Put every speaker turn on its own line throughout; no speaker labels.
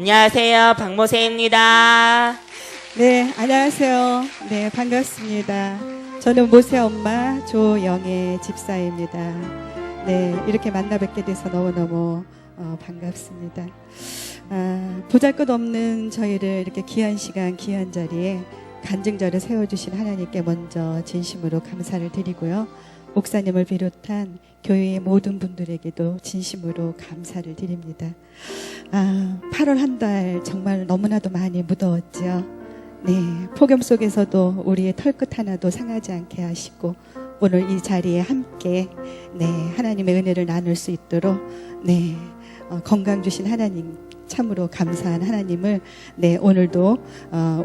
안녕하세요. 박모세입니다.
네, 안녕하세요. 네, 반갑습니다. 저는 모세 엄마 조영애 집사입니다. 네, 이렇게 만나 뵙게 돼서 너무너무 반갑습니다. 보잘것없는 저희를 이렇게 귀한 시간, 귀한 자리에 간증자를 세워주신 하나님께 먼저 진심으로 감사를 드리고요. 목사님을 비롯한 교회의 모든 분들에게도 진심으로 감사를 드립니다. 8월 한 달 정말 너무나도 많이 무더웠죠. 네, 폭염 속에서도 우리의 털끝 하나도 상하지 않게 하시고 오늘 이 자리에 함께 하나님의 은혜를 나눌 수 있도록 건강 주신 하나님 참으로 감사한 하나님을 오늘도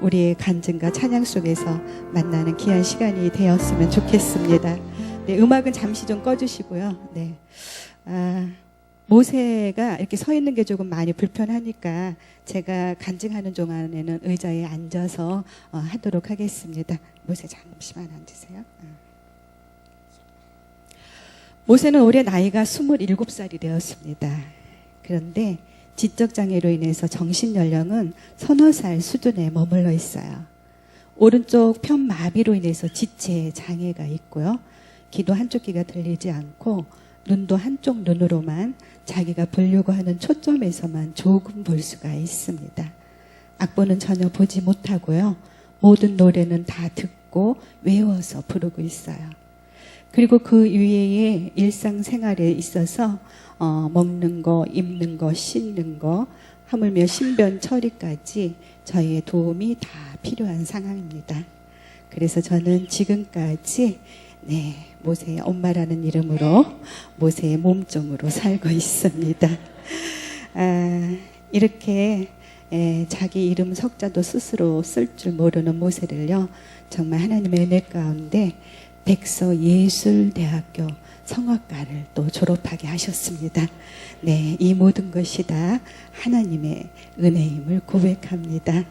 우리의 간증과 찬양 속에서 만나는 귀한 시간이 되었으면 좋겠습니다. 음악은 잠시 좀 꺼주시고요. 모세가 이렇게 서 있는 게 조금 많이 불편하니까 제가 간증하는 동안에는 의자에 앉아서 하도록 하겠습니다. 모세 잠시만 앉으세요. 모세는 올해 나이가 27살이 되었습니다. 그런데 지적장애로 인해서 정신연령은 서너 살 수준에 머물러 있어요. 오른쪽 편마비로 인해서 지체 장애가 있고요. 귀도 한쪽 귀가 들리지 않고 눈도 한쪽 눈으로만 자기가 보려고 하는 초점에서만 조금 볼 수가 있습니다. 악보는 전혀 보지 못하고요. 모든 노래는 다 듣고 외워서 부르고 있어요. 그리고 그 위에 일상생활에 있어서 먹는 거, 입는 거, 씻는 거, 하물며 신변 처리까지 저희의 도움이 다 필요한 상황입니다. 그래서 저는 지금까지 모세의 엄마라는 이름으로 모세의 몸종으로 살고 있습니다. 이렇게 자기 이름 석자도 스스로 쓸 줄 모르는 모세를요, 정말 하나님의 은혜 가운데 백서예술대학교 성악과를 또 졸업하게 하셨습니다. 이 모든 것이 다 하나님의 은혜임을 고백합니다.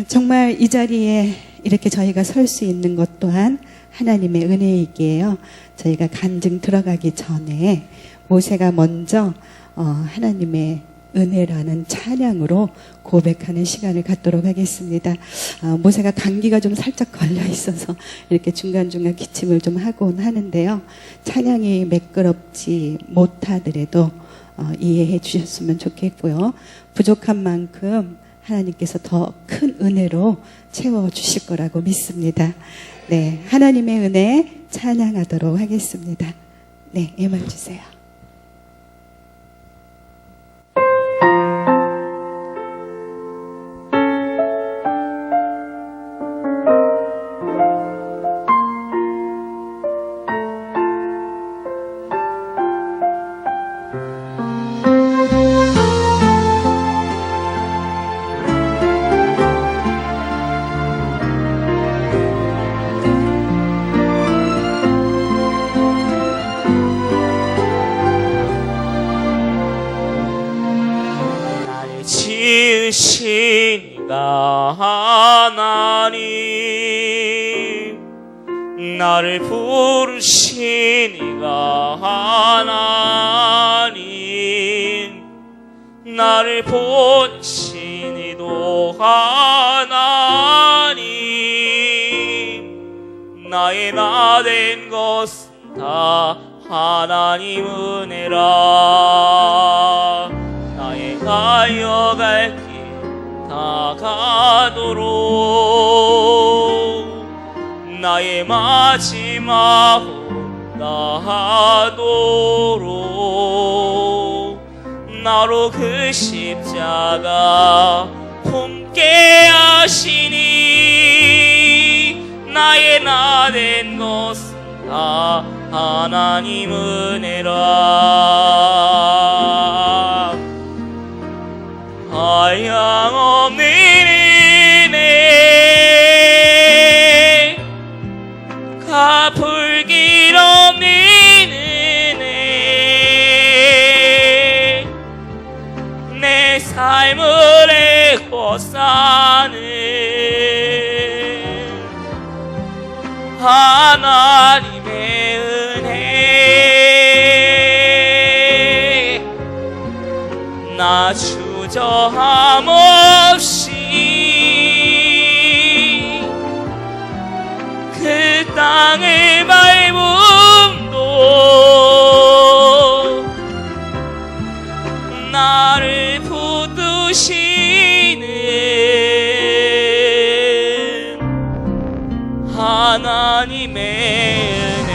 정말 이 자리에 이렇게 저희가 설 수 있는 것 또한 하나님의 은혜이기에요. 저희가 간증 들어가기 전에 모세가 먼저 하나님의 은혜라는 찬양으로 고백하는 시간을 갖도록 하겠습니다. 모세가 감기가 좀 살짝 걸려 있어서 이렇게 중간중간 기침을 좀 하곤 하는데요. 찬양이 매끄럽지 못하더라도 이해해 주셨으면 좋겠고요. 부족한 만큼 하나님께서 더 큰 은혜로 채워주실 거라고 믿습니다. 하나님의 은혜 찬양하도록 하겠습니다. 음악 주세요.
지으시니가 하나님, 나를 부르시니가 하나님, 나를 보내시니도 하나님, 나의 나 된 것은 다 하나님 은혜라. 나의 가여갈 길 다 가도록, 나의 마지막 나하도록, 나로 그 십자가 품게 하시니, 나의 나 된 것은 다 하나님 은혜라. 한량없는 은혜, 갚을 길 없는 은혜, 내 삶을 애워싸는 하나님의 은혜, 나 주 주저함 없이 그 땅을 밟음도 나를 붙드시는 하나님의 은혜.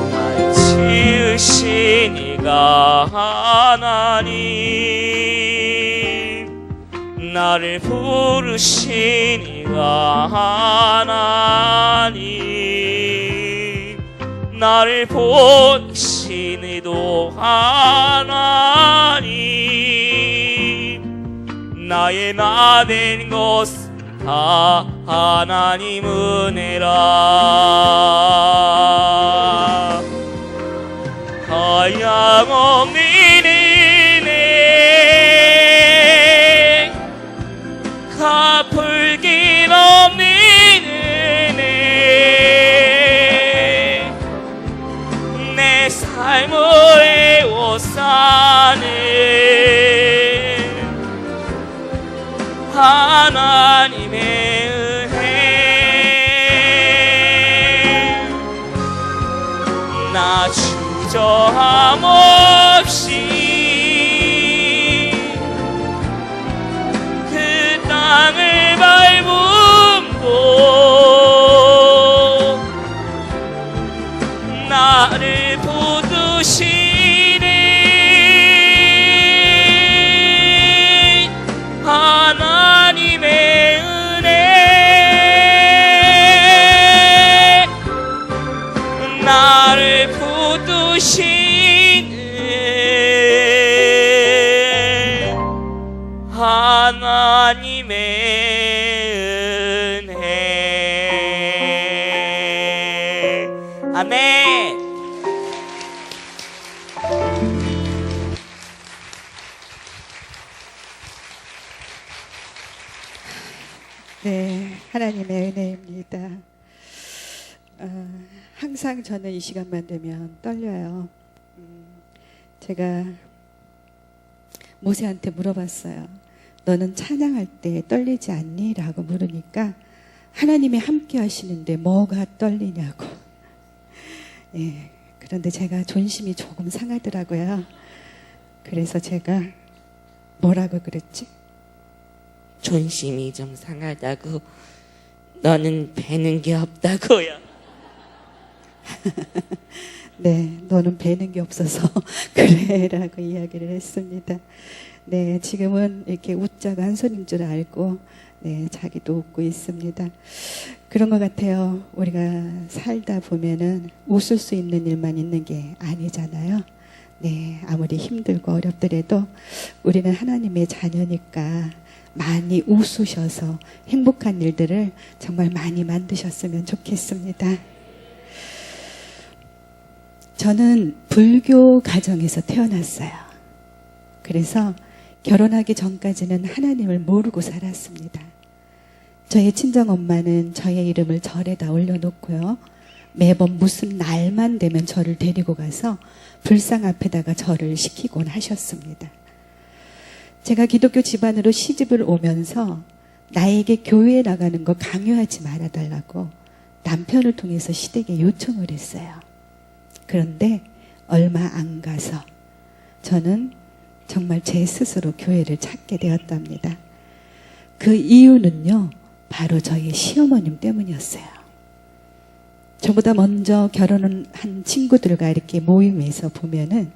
날 지으신 이가 하나님, 나를 부르신 이가 하나님, 나를 보신 이도 하나님, 나의 나 된 것은 다 하나님 은혜라. 하양없는 은혜, 갚을 길 없는 은혜, 내 삶을 애워싸는 하나님의 은혜. 나 주저함 없이 그 땅을 밟음도 나를 붙드시는 하나님의 은혜. 나를 붙드시는 하나님의 은혜. 아멘.
네, 하나님의 은혜입니다. 항상 저는 이 시간만 되면 떨려요. 제가 모세한테 물어봤어요. 너는 찬양할 때 떨리지 않니? 라고 물으니까 하나님이 함께 하시는데 뭐가 떨리냐고. 예, 그런데 제가 존심이 조금 상하더라고요. 그래서 제가 뭐라고 그랬지?
존심이 좀 상하다고. 너는 배는 게 없다고요.
네, 너는 배는 게 없어서 그래 라고 이야기를 했습니다. 네, 지금은 이렇게 웃자가 한 소리인 줄 알고 네, 자기도 웃고 있습니다. 그런 것 같아요. 우리가 살다 보면은 웃을 수 있는 일만 있는 게 아니잖아요. 네, 아무리 힘들고 어렵더라도 우리는 하나님의 자녀니까 많이 웃으셔서 행복한 일들을 정말 많이 만드셨으면 좋겠습니다. 저는 불교 가정에서 태어났어요. 그래서 결혼하기 전까지는 하나님을 모르고 살았습니다. 저의 친정엄마는 저의 이름을 절에다 올려놓고요. 매번 무슨 날만 되면 저를 데리고 가서 불상 앞에다가 절을 시키곤 하셨습니다. 제가 기독교 집안으로 시집을 오면서 나에게 교회에 나가는 거 강요하지 말아달라고 남편을 통해서 시댁에 요청을 했어요. 그런데 얼마 안 가서 저는 정말 제 스스로 교회를 찾게 되었답니다. 그 이유는요, 바로 저희 시어머님 때문이었어요. 저보다 먼저 결혼을 한 친구들과 이렇게 모임에서 보면은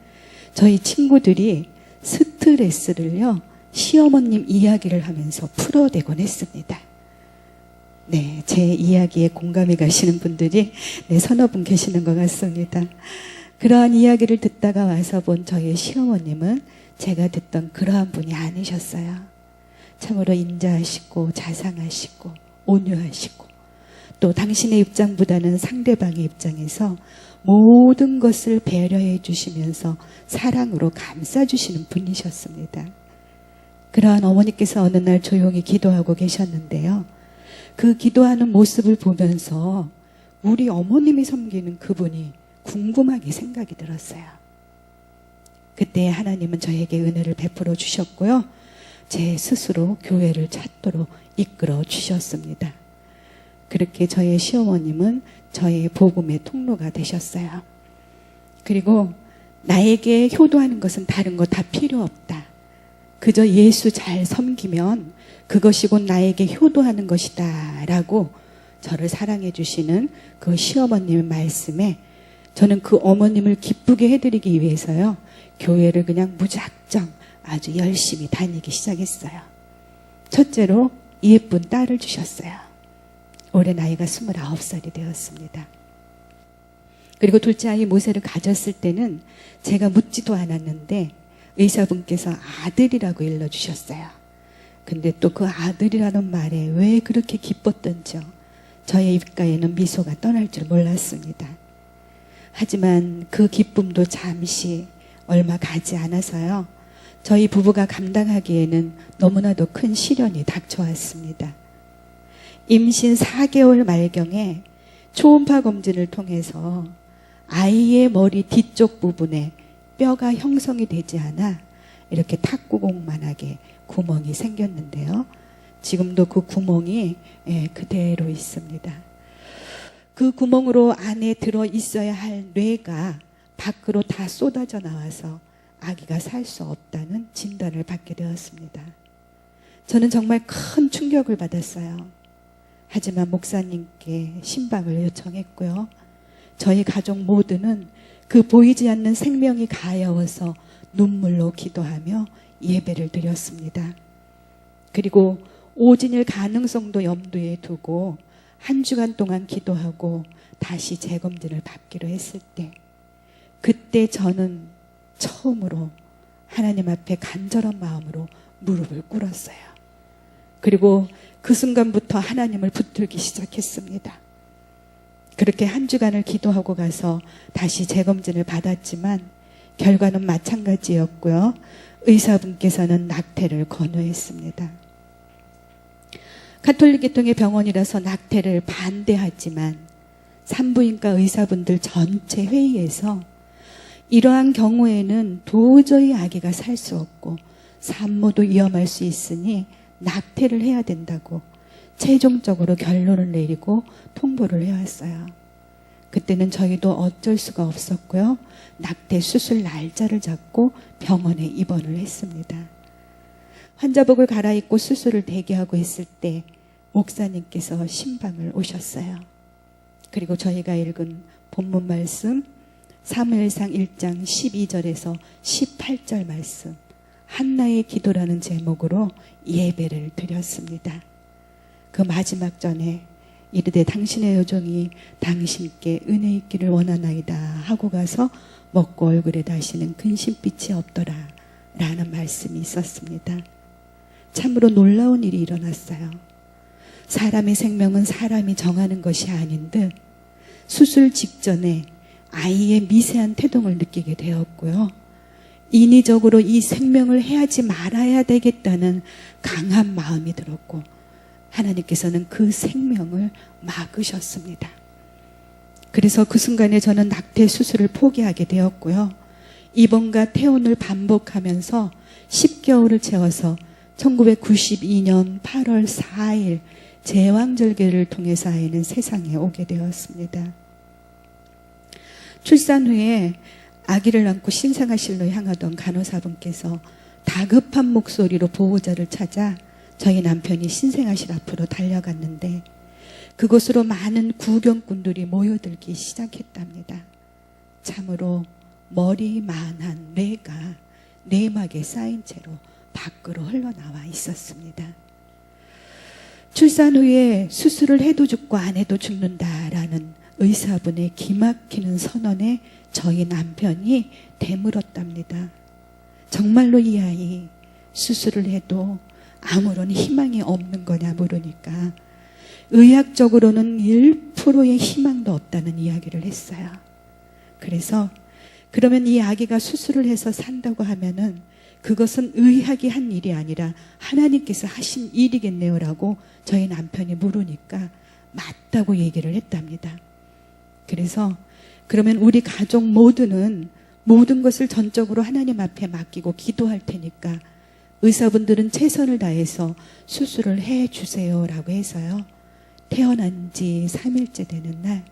저희 친구들이 스트레스를요, 시어머님 이야기를 하면서 풀어대곤 했습니다. 네, 제 이야기에 공감이 가시는 분들이 서너 분 계시는 것 같습니다. 그러한 이야기를 듣다가 와서 본 저희 시어머님은 제가 듣던 그러한 분이 아니셨어요. 참으로 인자하시고 자상하시고 온유하시고 또 당신의 입장보다는 상대방의 입장에서 모든 것을 배려해 주시면서 사랑으로 감싸주시는 분이셨습니다. 그러한 어머니께서 어느 날 조용히 기도하고 계셨는데요. 그 기도하는 모습을 보면서 우리 어머님이 섬기는 그분이 궁금하게 생각이 들었어요. 그때 하나님은 저에게 은혜를 베풀어 주셨고요. 제 스스로 교회를 찾도록 이끌어 주셨습니다. 그렇게 저의 시어머님은 저의 복음의 통로가 되셨어요. 그리고 나에게 효도하는 것은 다른 거 다 필요 없다. 그저 예수 잘 섬기면 그것이 곧 나에게 효도하는 것이다 라고 저를 사랑해 주시는 그 시어머님의 말씀에 저는 그 어머님을 기쁘게 해드리기 위해서요. 교회를 그냥 무작정 아주 열심히 다니기 시작했어요. 첫째로 예쁜 딸을 주셨어요. 올해 나이가 29살이 되었습니다. 그리고 둘째 아이 모세를 가졌을 때는 제가 묻지도 않았는데 의사분께서 아들이라고 일러주셨어요. 근데 또 그 아들이라는 말에 왜 그렇게 기뻤던지요. 저의 입가에는 미소가 떠날 줄 몰랐습니다. 하지만 그 기쁨도 잠시 얼마 가지 않아서요. 저희 부부가 감당하기에는 너무나도 큰 시련이 닥쳐왔습니다. 임신 4개월 말경에 초음파 검진을 통해서 아이의 머리 뒤쪽 부분에 뼈가 형성이 되지 않아 이렇게 탁구공만하게 구멍이 생겼는데요. 지금도 그 구멍이 그대로 있습니다. 그 구멍으로 안에 들어 있어야 할 뇌가 밖으로 다 쏟아져 나와서 아기가 살 수 없다는 진단을 받게 되었습니다. 저는 정말 큰 충격을 받았어요. 하지만 목사님께 신방을 요청했고요. 저희 가족 모두는 그 보이지 않는 생명이 가여워서 눈물로 기도하며 예배를 드렸습니다. 그리고 오진일 가능성도 염두에 두고 한 주간 동안 기도하고 다시 재검진을 받기로 했을 때 그때 저는 처음으로 하나님 앞에 간절한 마음으로 무릎을 꿇었어요. 그리고 그 순간부터 하나님을 붙들기 시작했습니다. 그렇게 한 주간을 기도하고 가서 다시 재검진을 받았지만 결과는 마찬가지였고요. 의사분께서는 낙태를 권유했습니다. 가톨릭 계통의 병원이라서 낙태를 반대하지만 산부인과 의사분들 전체 회의에서 이러한 경우에는 도저히 아기가 살 수 없고 산모도 위험할 수 있으니 낙태를 해야 된다고 최종적으로 결론을 내리고 통보를 해왔어요. 그때는 저희도 어쩔 수가 없었고요. 낙태 수술 날짜를 잡고 병원에 입원을 했습니다. 환자복을 갈아입고 수술을 대기하고 있을 때 목사님께서 신방을 오셨어요. 그리고 저희가 읽은 본문 말씀 사무엘상 1장 12절에서 18절 말씀 한나의 기도라는 제목으로 예배를 드렸습니다. 그 마지막 전에 이르되 당신의 여종이 당신께 은혜 있기를 원하나이다 하고 가서 먹고 얼굴에 다시는 근심빛이 없더라 라는 말씀이 있었습니다. 참으로 놀라운 일이 일어났어요. 사람의 생명은 사람이 정하는 것이 아닌 듯 수술 직전에 아이의 미세한 태동을 느끼게 되었고요. 인위적으로 이 생명을 해하지 말아야 되겠다는 강한 마음이 들었고 하나님께서는 그 생명을 막으셨습니다. 그래서 그 순간에 저는 낙태 수술을 포기하게 되었고요. 입원과 퇴원을 반복하면서 10개월을 채워서 1992년 8월 4일 제왕절개를 통해서 아이는 세상에 오게 되었습니다. 출산 후에 아기를 안고 신생아실로 향하던 간호사분께서 다급한 목소리로 보호자를 찾아 저희 남편이 신생아실 앞으로 달려갔는데 그곳으로 많은 구경꾼들이 모여들기 시작했답니다. 참으로 머리만한 뇌가 내막에 쌓인 채로 밖으로 흘러나와 있었습니다. 출산 후에 수술을 해도 죽고 안 해도 죽는다라는 의사분의 기막히는 선언에 저희 남편이 되물었답니다. 정말로 이 아이 수술을 해도 아무런 희망이 없는 거냐 물으니까 의학적으로는 1%의 희망도 없다는 이야기를 했어요. 그래서 그러면 이 아기가 수술을 해서 산다고 하면은 그것은 의학이 한 일이 아니라 하나님께서 하신 일이겠네요 라고 저희 남편이 물으니까 맞다고 얘기를 했답니다. 그래서 그러면 우리 가족 모두는 모든 것을 전적으로 하나님 앞에 맡기고 기도할 테니까 의사분들은 최선을 다해서 수술을 해주세요 라고 해서요. 태어난 지 3일째 되는 날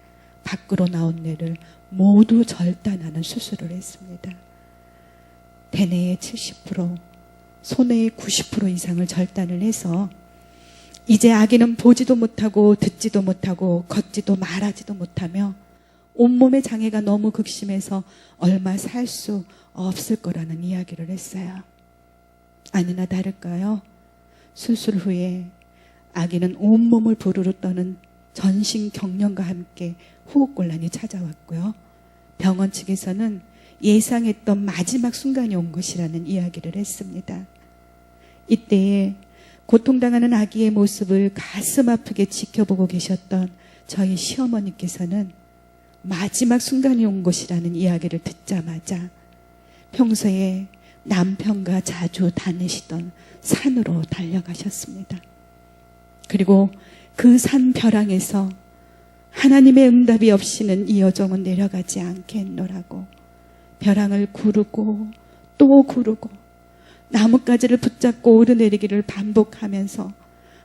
밖으로 나온 뇌를 모두 절단하는 수술을 했습니다. 대뇌의 70%, 소뇌의 90% 이상을 절단을 해서 이제 아기는 보지도 못하고 듣지도 못하고 걷지도 말하지도 못하며 온몸의 장애가 너무 극심해서 얼마 살 수 없을 거라는 이야기를 했어요. 아니나 다를까요? 수술 후에 아기는 온몸을 부르르 떠는 전신경련과 함께 호흡곤란이 찾아왔고요. 병원 측에서는 예상했던 마지막 순간이 온 것이라는 이야기를 했습니다. 이때에 고통당하는 아기의 모습을 가슴 아프게 지켜보고 계셨던 저희 시어머니께서는 마지막 순간이 온 것이라는 이야기를 듣자마자 평소에 남편과 자주 다니시던 산으로 달려가셨습니다. 그리고 그 산 벼랑에서 하나님의 응답이 없이는 이 여정은 내려가지 않겠노라고 벼랑을 구르고 또 구르고 나뭇가지를 붙잡고 오르내리기를 반복하면서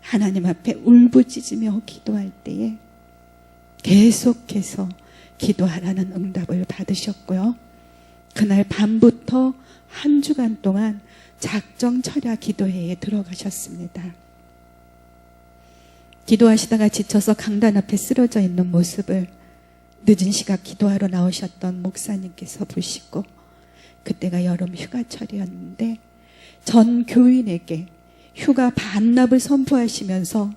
하나님 앞에 울부짖으며 기도할 때에 계속해서 기도하라는 응답을 받으셨고요. 그날 밤부터 한 주간 동안 작정철야 기도회에 들어가셨습니다. 기도하시다가 지쳐서 강단 앞에 쓰러져 있는 모습을 늦은 시각 기도하러 나오셨던 목사님께서 보시고 그때가 여름 휴가철이었는데 전 교인에게 휴가 반납을 선포하시면서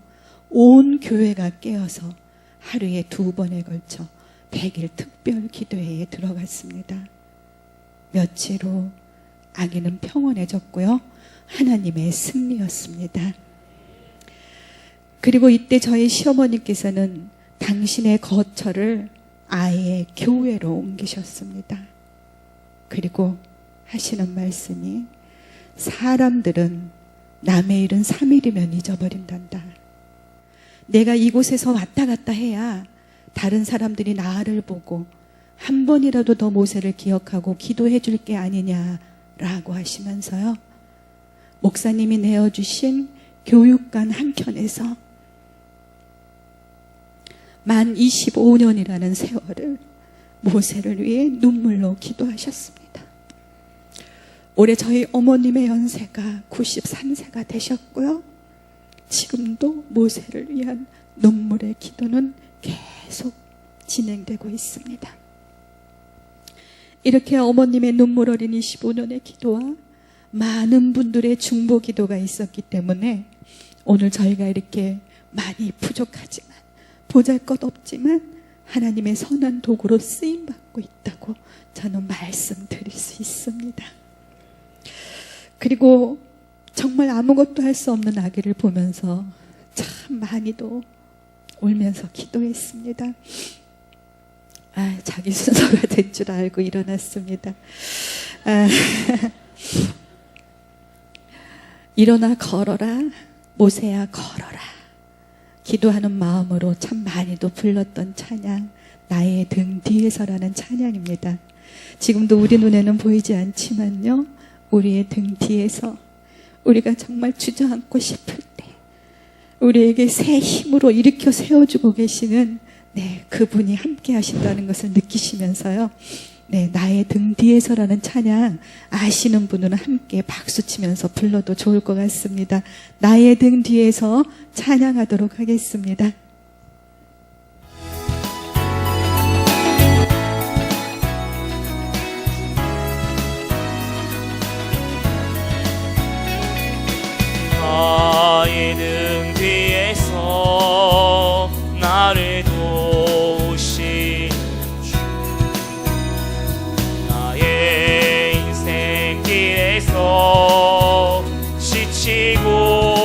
온 교회가 깨어서 하루에 2번에 걸쳐 100일 특별 기도회에 들어갔습니다. 며칠 후 아기는 평온해졌고요. 하나님의 승리였습니다. 그리고 이때 저희 시어머니께서는 당신의 거처를 아예 교회로 옮기셨습니다. 그리고 하시는 말씀이 사람들은 남의 일은 3일이면 잊어버린단다. 내가 이곳에서 왔다 갔다 해야 다른 사람들이 나를 보고 한 번이라도 더 모세를 기억하고 기도해 줄 게 아니냐라고 하시면서요. 목사님이 내어주신 교육관 한켠에서 만 25년이라는 세월을 모세를 위해 눈물로 기도하셨습니다. 올해 저희 어머님의 연세가 93세가 되셨고요. 지금도 모세를 위한 눈물의 기도는 계속 진행되고 있습니다. 이렇게 어머님의 눈물 어린 25년의 기도와 많은 분들의 중보 기도가 있었기 때문에 오늘 저희가 이렇게 많이 부족하지만 보잘것없지만 하나님의 선한 도구로 쓰임받고 있다고 저는 말씀드릴 수 있습니다. 그리고 정말 아무것도 할 수 없는 아기를 보면서 참 많이도 울면서 기도했습니다. 자기 순서가 된 줄 알고 일어났습니다. 일어나 걸어라, 모세야 걸어라. 기도하는 마음으로 참 많이도 불렀던 찬양, 나의 등 뒤에서라는 찬양입니다. 지금도 우리 눈에는 보이지 않지만요, 우리의 등 뒤에서 우리가 정말 주저앉고 싶을 때 우리에게 새 힘으로 일으켜 세워주고 계시는 그분이 함께 하신다는 것을 느끼시면서요, 나의 등 뒤에서라는 찬양 아시는 분은 함께 박수치면서 불러도 좋을 것 같습니다. 나의 등 뒤에서 찬양하도록 하겠습니다.
나의 등 뒤에서 나를 도우신 주, 나의 인생길에서 지치고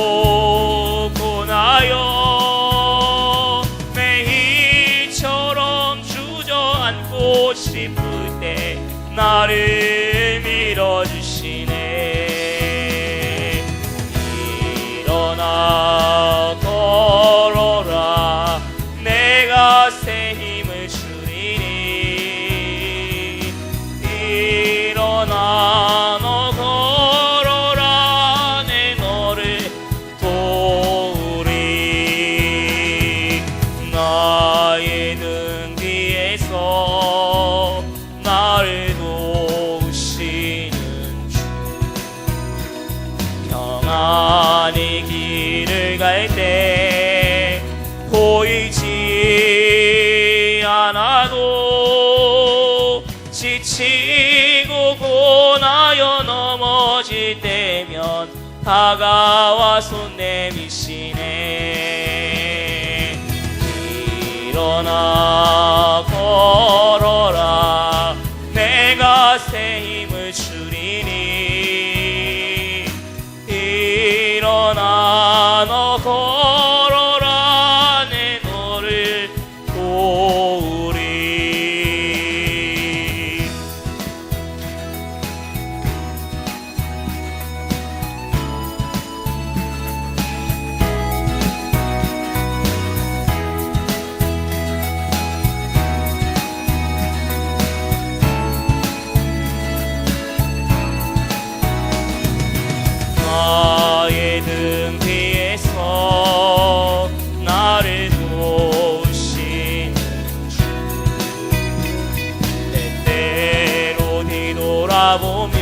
가나안의 길을 갈 때 보이지 않아도 지치고 고나여 넘어질 때면 다가와 손 내미시네. 일어나 걸어라 내가 새 힘을 주리니. 일어나 너 걸어라 내 너를 도우리. 나의 등 뒤에서 나를 도우신 주. 때때로 뒤돌아보면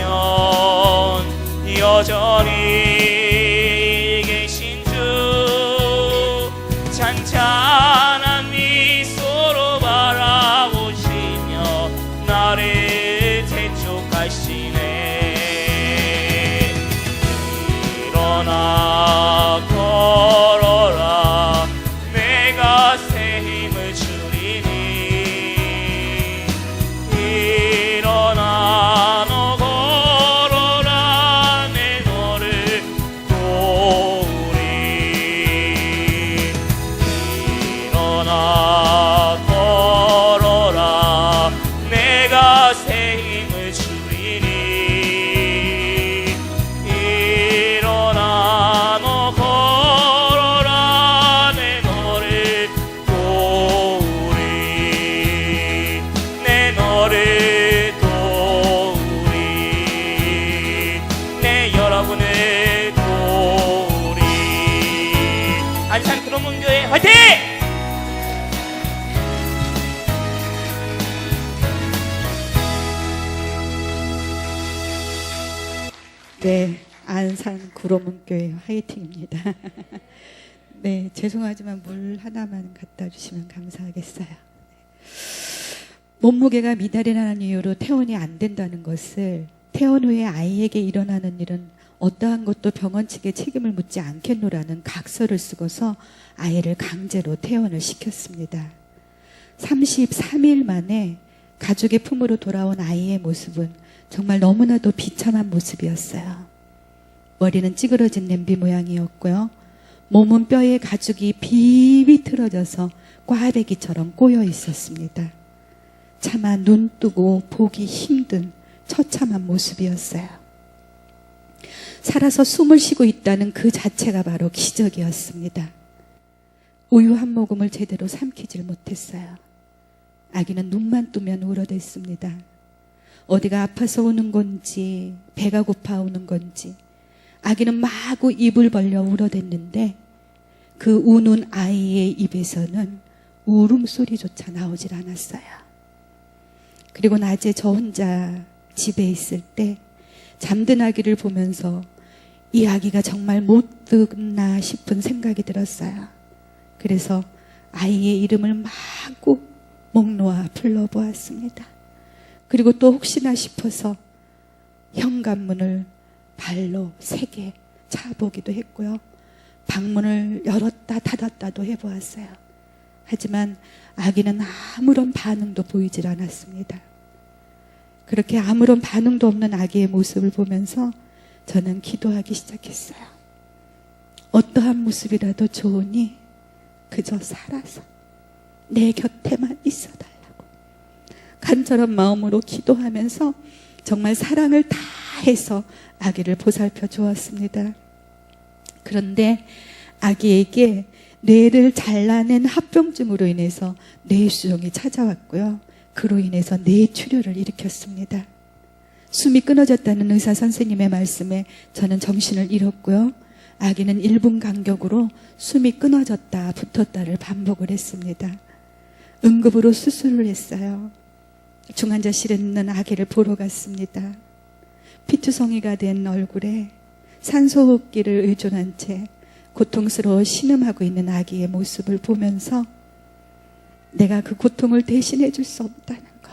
여전히 계신 주. 찬찬한 미소로 바라보시며 나를 재촉하시네. 일어나 걸어라 내가 새 힘을 주리니. 일어나 너 걸어라 내 너를 도우리. 일어나 걸어라 내가 새 힘을 주리니. 일어나 너 걸어라 내 너를 도우리. 내 너를 도우리. 내 여러분을 도우리. 안산 그로문교회 화이팅!
네, 안산 구로문교회 화이팅입니다. 네, 죄송하지만 물 하나만 갖다 주시면 감사하겠어요. 몸무게가 미달이라는 이유로 퇴원이 안 된다는 것을, 퇴원 후에 아이에게 일어나는 일은 어떠한 것도 병원 측에 책임을 묻지 않겠노라는 각서를 쓰고서 아이를 강제로 퇴원을 시켰습니다. 33일 만에 가족의 품으로 돌아온 아이의 모습은 정말 너무나도 비참한 모습이었어요. 머리는 찌그러진 냄비 모양이었고요. 몸은 뼈에 가죽이 비비 틀어져서 꽈배기처럼 꼬여 있었습니다. 차마 눈 뜨고 보기 힘든 처참한 모습이었어요. 살아서 숨을 쉬고 있다는 그 자체가 바로 기적이었습니다. 우유 한 모금을 제대로 삼키질 못했어요. 아기는 눈만 뜨면 울어댔습니다. 어디가 아파서 우는 건지 배가 고파 우는 건지 아기는 마구 입을 벌려 울어댔는데 그 우는 아이의 입에서는 울음소리조차 나오질 않았어요. 그리고 낮에 저 혼자 집에 있을 때 잠든 아기를 보면서 이 아기가 정말 못 듣나 싶은 생각이 들었어요. 그래서 아이의 이름을 마구 목 놓아 불러보았습니다. 그리고 또 혹시나 싶어서 현관문을 발로 3개 차보기도 했고요. 방문을 열었다 닫았다도 해보았어요. 하지만 아기는 아무런 반응도 보이질 않았습니다. 그렇게 아무런 반응도 없는 아기의 모습을 보면서 저는 기도하기 시작했어요. 어떠한 모습이라도 좋으니 그저 살아서 내 곁에만 있어달라고 간절한 마음으로 기도하면서 정말 사랑을 다해서 아기를 보살펴 주었습니다. 그런데 아기에게 뇌를 잘라낸 합병증으로 인해서 뇌수종이 찾아왔고요. 그로 인해서 뇌출혈을 일으켰습니다. 숨이 끊어졌다는 의사 선생님의 말씀에 저는 정신을 잃었고요. 아기는 1분 간격으로 숨이 끊어졌다 붙었다를 반복을 했습니다. 응급으로 수술을 했어요. 중환자실에 있는 아기를 보러 갔습니다. 피투성이가 된 얼굴에 산소호흡기를 의존한 채 고통스러워 신음하고 있는 아기의 모습을 보면서 내가 그 고통을 대신해 줄 수 없다는 것.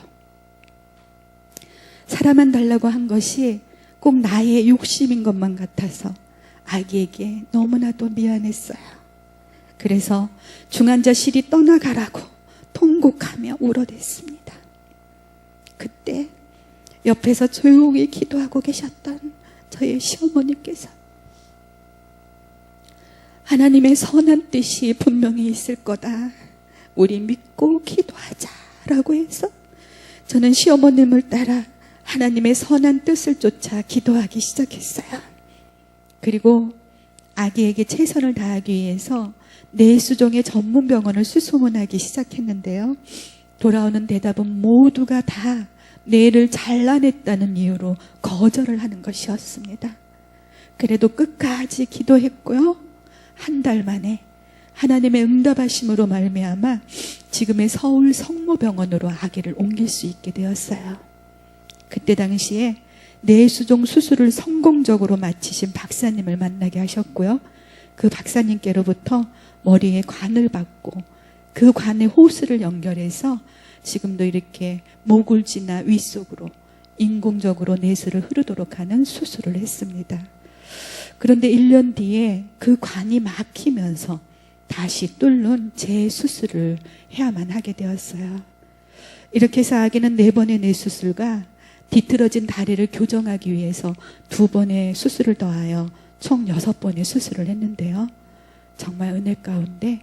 사람만 달라고 한 것이 꼭 나의 욕심인 것만 같아서 아기에게 너무나도 미안했어요. 그래서 중환자실이 떠나가라고 통곡하며 울어댔습니다. 그때 옆에서 조용히 기도하고 계셨던 저의 시어머니께서 하나님의 선한 뜻이 분명히 있을 거다. 우리 믿고 기도하자라고 해서 저는 시어머님을 따라 하나님의 선한 뜻을 쫓아 기도하기 시작했어요. 그리고 아기에게 최선을 다하기 위해서 뇌수종의 전문 병원을 수소문하기 시작했는데요. 돌아오는 대답은 모두가 다 뇌를 잘라냈다는 이유로 거절을 하는 것이었습니다. 그래도 끝까지 기도했고요. 한 달 만에 하나님의 응답하심으로 말미암아 지금의 서울 성모병원으로 아기를 옮길 수 있게 되었어요. 그때 당시에 뇌수종 수술을 성공적으로 마치신 박사님을 만나게 하셨고요. 그 박사님께로부터 머리에 관을 받고 그 관에 호스를 연결해서 지금도 이렇게 목울지나 윗속으로 인공적으로 뇌수를 흐르도록 하는 수술을 했습니다. 그런데 1년 뒤에 그 관이 막히면서 다시 뚫는 재수술을 해야만 하게 되었어요. 이렇게 해서 아기는 4번의 뇌수술과 뒤틀어진 다리를 교정하기 위해서 2번의 수술을 더하여 총 6번의 수술을 했는데요. 정말 은혜 가운데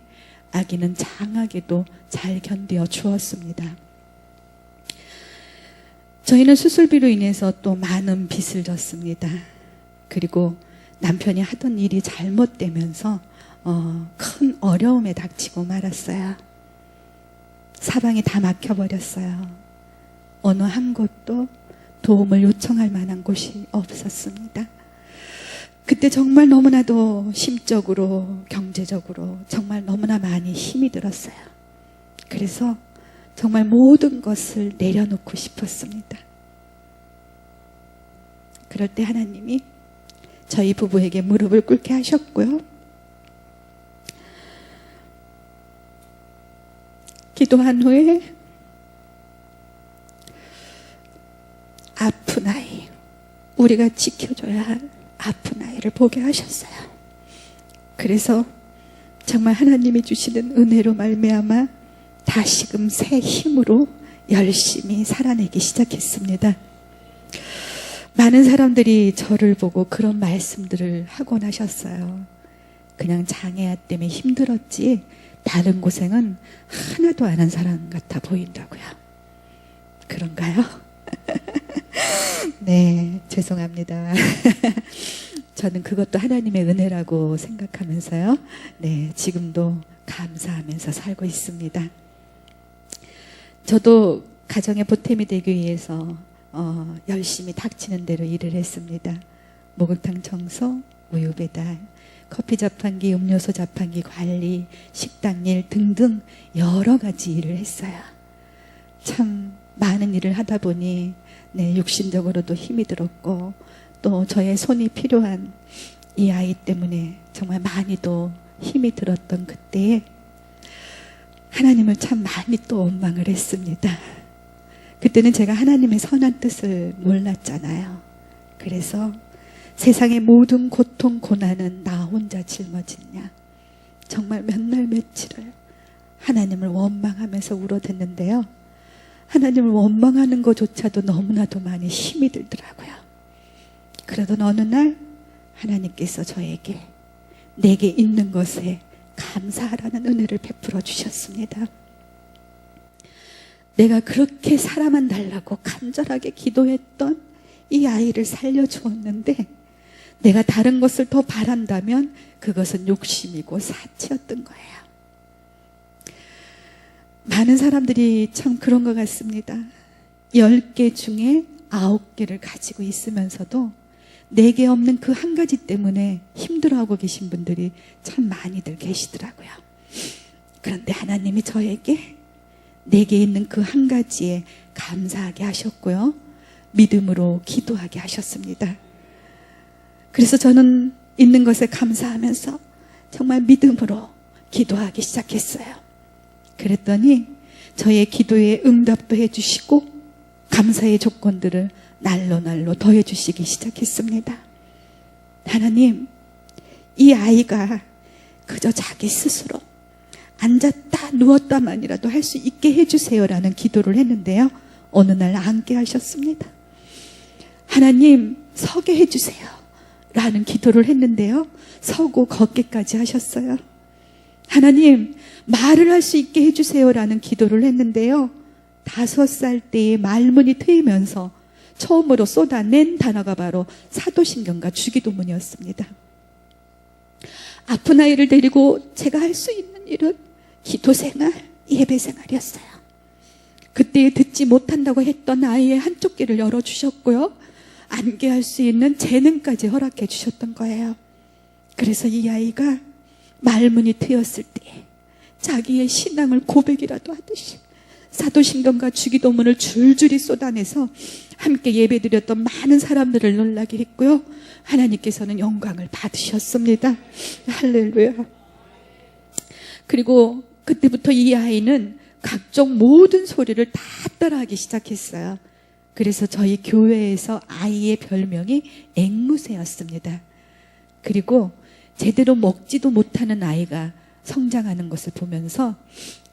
아기는 장하게도 잘 견디어 주었습니다. 저희는 수술비로 인해서 또 많은 빚을 졌습니다. 그리고 남편이 하던 일이 잘못되면서 큰 어려움에 닥치고 말았어요. 사방이 다 막혀버렸어요. 어느 한 곳도 도움을 요청할 만한 곳이 없었습니다. 그때 정말 너무나도 심적으로 경제적으로 정말 너무나 많이 힘이 들었어요. 그래서 정말 모든 것을 내려놓고 싶었습니다. 그럴 때 하나님이 저희 부부에게 무릎을 꿇게 하셨고요. 기도한 후에 아픈 아이, 우리가 지켜줘야 할 아픈 아이를 보게 하셨어요. 그래서 정말 하나님이 주시는 은혜로 말미암아 다시금 새 힘으로 열심히 살아내기 시작했습니다. 많은 사람들이 저를 보고 그런 말씀들을 하곤 하셨어요. 그냥 장애아 때문에 힘들었지 다른 고생은 하나도 안 한 사람 같아 보인다고요. 그런가요? 네, 죄송합니다. 저는 그것도 하나님의 은혜라고 생각하면서요. 네, 지금도 감사하면서 살고 있습니다. 저도 가정의 보탬이 되기 위해서 열심히 닥치는 대로 일을 했습니다. 목욕탕 청소, 우유 배달, 커피 자판기, 음료수 자판기 관리, 식당 일 등등 여러 가지 일을 했어요. 참 많은 일을 하다 보니 네, 육신적으로도 힘이 들었고 또 저의 손이 필요한 이 아이 때문에 정말 많이도 힘이 들었던 그때에 하나님을 참 많이 또 원망을 했습니다. 그때는 제가 하나님의 선한 뜻을 몰랐잖아요. 그래서 세상의 모든 고통, 고난은 나 혼자 짊어지냐. 정말 몇 날 며칠을 하나님을 원망하면서 울어댔는데요. 하나님을 원망하는 것조차도 너무나도 많이 힘이 들더라고요. 그러던 어느 날 하나님께서 저에게 내게 있는 것에 감사하라는 은혜를 베풀어 주셨습니다. 내가 그렇게 사람만 달라고 간절하게 기도했던 이 아이를 살려주었는데 내가 다른 것을 더 바란다면 그것은 욕심이고 사치였던 거예요. 많은 사람들이 참 그런 것 같습니다. 10개 중에 9개를 가지고 있으면서도 4개 없는 그 한 가지 때문에 힘들어하고 계신 분들이 참 많이들 계시더라고요. 그런데 하나님이 저에게 4개 있는 그 한 가지에 감사하게 하셨고요. 믿음으로 기도하게 하셨습니다. 그래서 저는 있는 것에 감사하면서 정말 믿음으로 기도하기 시작했어요. 그랬더니 저의 기도에 응답도 해주시고 감사의 조건들을 날로 더해주시기 시작했습니다. 하나님, 이 아이가 그저 자기 스스로 앉았다 누웠다만이라도 할 수 있게 해주세요라는 기도를 했는데요. 어느 날 앉게 하셨습니다. 하나님, 서게 해주세요 라는 기도를 했는데요. 서고 걷기까지 하셨어요. 하나님, 말을 할 수 있게 해주세요라는 기도를 했는데요. 5살 때에 말문이 트이면서 처음으로 쏟아낸 단어가 바로 사도신경과 주기도문이었습니다. 아픈 아이를 데리고 제가 할 수 있는 일은 기도생활, 예배생활이었어요. 그때 듣지 못한다고 했던 아이의 한쪽 귀를 열어주셨고요. 안게할 수 있는 재능까지 허락해 주셨던 거예요. 그래서 이 아이가 말문이 트였을 때 자기의 신앙을 고백이라도 하듯이 사도신경과 주기도문을 줄줄이 쏟아내서 함께 예배드렸던 많은 사람들을 놀라게 했고요. 하나님께서는 영광을 받으셨습니다. 할렐루야. 그리고 그때부터 이 아이는 각종 모든 소리를 다 따라하기 시작했어요. 그래서 저희 교회에서 아이의 별명이 앵무새였습니다. 그리고 제대로 먹지도 못하는 아이가 성장하는 것을 보면서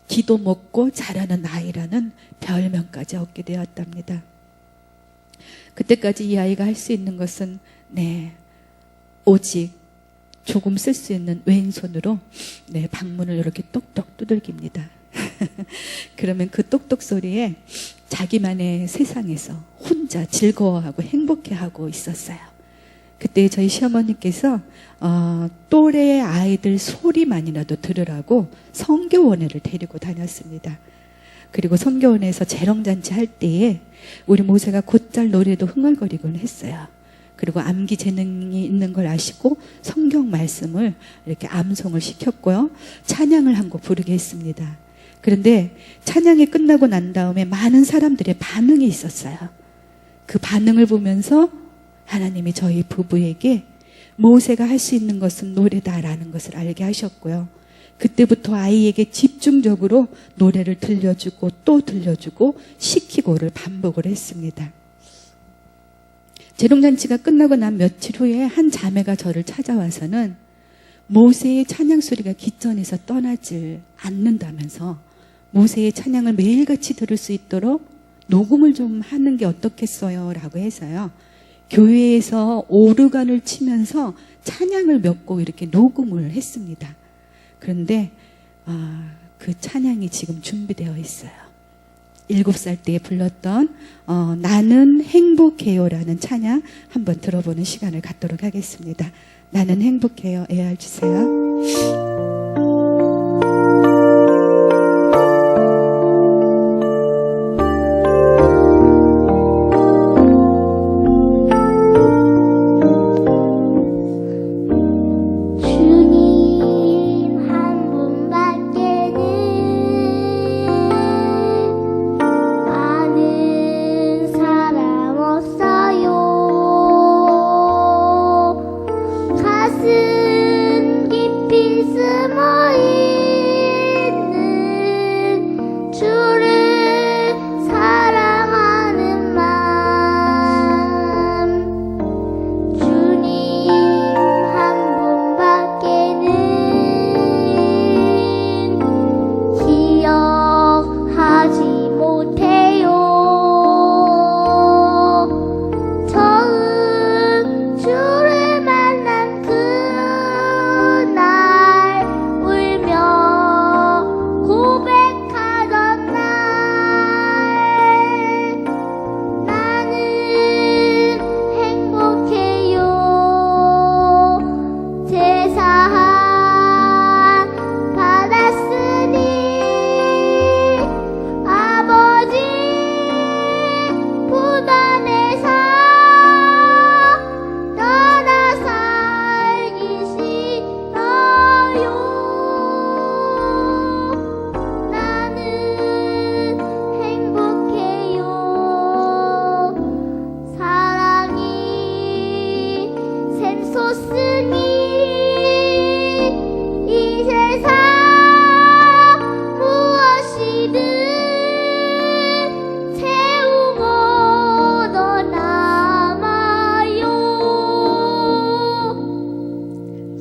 기도 먹고 자라는 아이라는 별명까지 얻게 되었답니다. 그때까지 이 아이가 할 수 있는 것은 오직 조금 쓸 수 있는 왼손으로 방문을 이렇게 똑똑 두들깁니다. 그러면 그 똑똑 소리에 자기만의 세상에서 혼자 즐거워하고 행복해하고 있었어요. 그때 저희 시어머니께서 또래 아이들 소리만이라도 들으라고 성교원회를 데리고 다녔습니다. 그리고 성교원에서 재롱잔치 할 때에 우리 모세가 곧잘 노래도 흥얼거리곤 했어요. 그리고 암기 재능이 있는 걸 아시고 성경 말씀을 이렇게 암송을 시켰고요. 찬양을 한 곡 부르게 했습니다. 그런데 찬양이 끝나고 난 다음에 많은 사람들의 반응이 있었어요. 그 반응을 보면서 하나님이 저희 부부에게 모세가 할 수 있는 것은 노래다라는 것을 알게 하셨고요. 그때부터 아이에게 집중적으로 노래를 들려주고 또 들려주고 시키고를 반복을 했습니다. 재롱잔치가 끝나고 난 며칠 후에 한 자매가 저를 찾아와서는 모세의 찬양 소리가 기전에서 떠나질 않는다면서 모세의 찬양을 매일같이 들을 수 있도록 녹음을 좀 하는 게 어떻겠어요? 라고 해서요. 교회에서 오르간을 치면서 찬양을 몇 곡 이렇게 녹음을 했습니다. 그런데 그 찬양이 지금 준비되어 있어요. 7살 때 불렀던 나는 행복해요라는 찬양 한번 들어보는 시간을 갖도록 하겠습니다. 나는 행복해요. AR 주세요.
가슴 깊이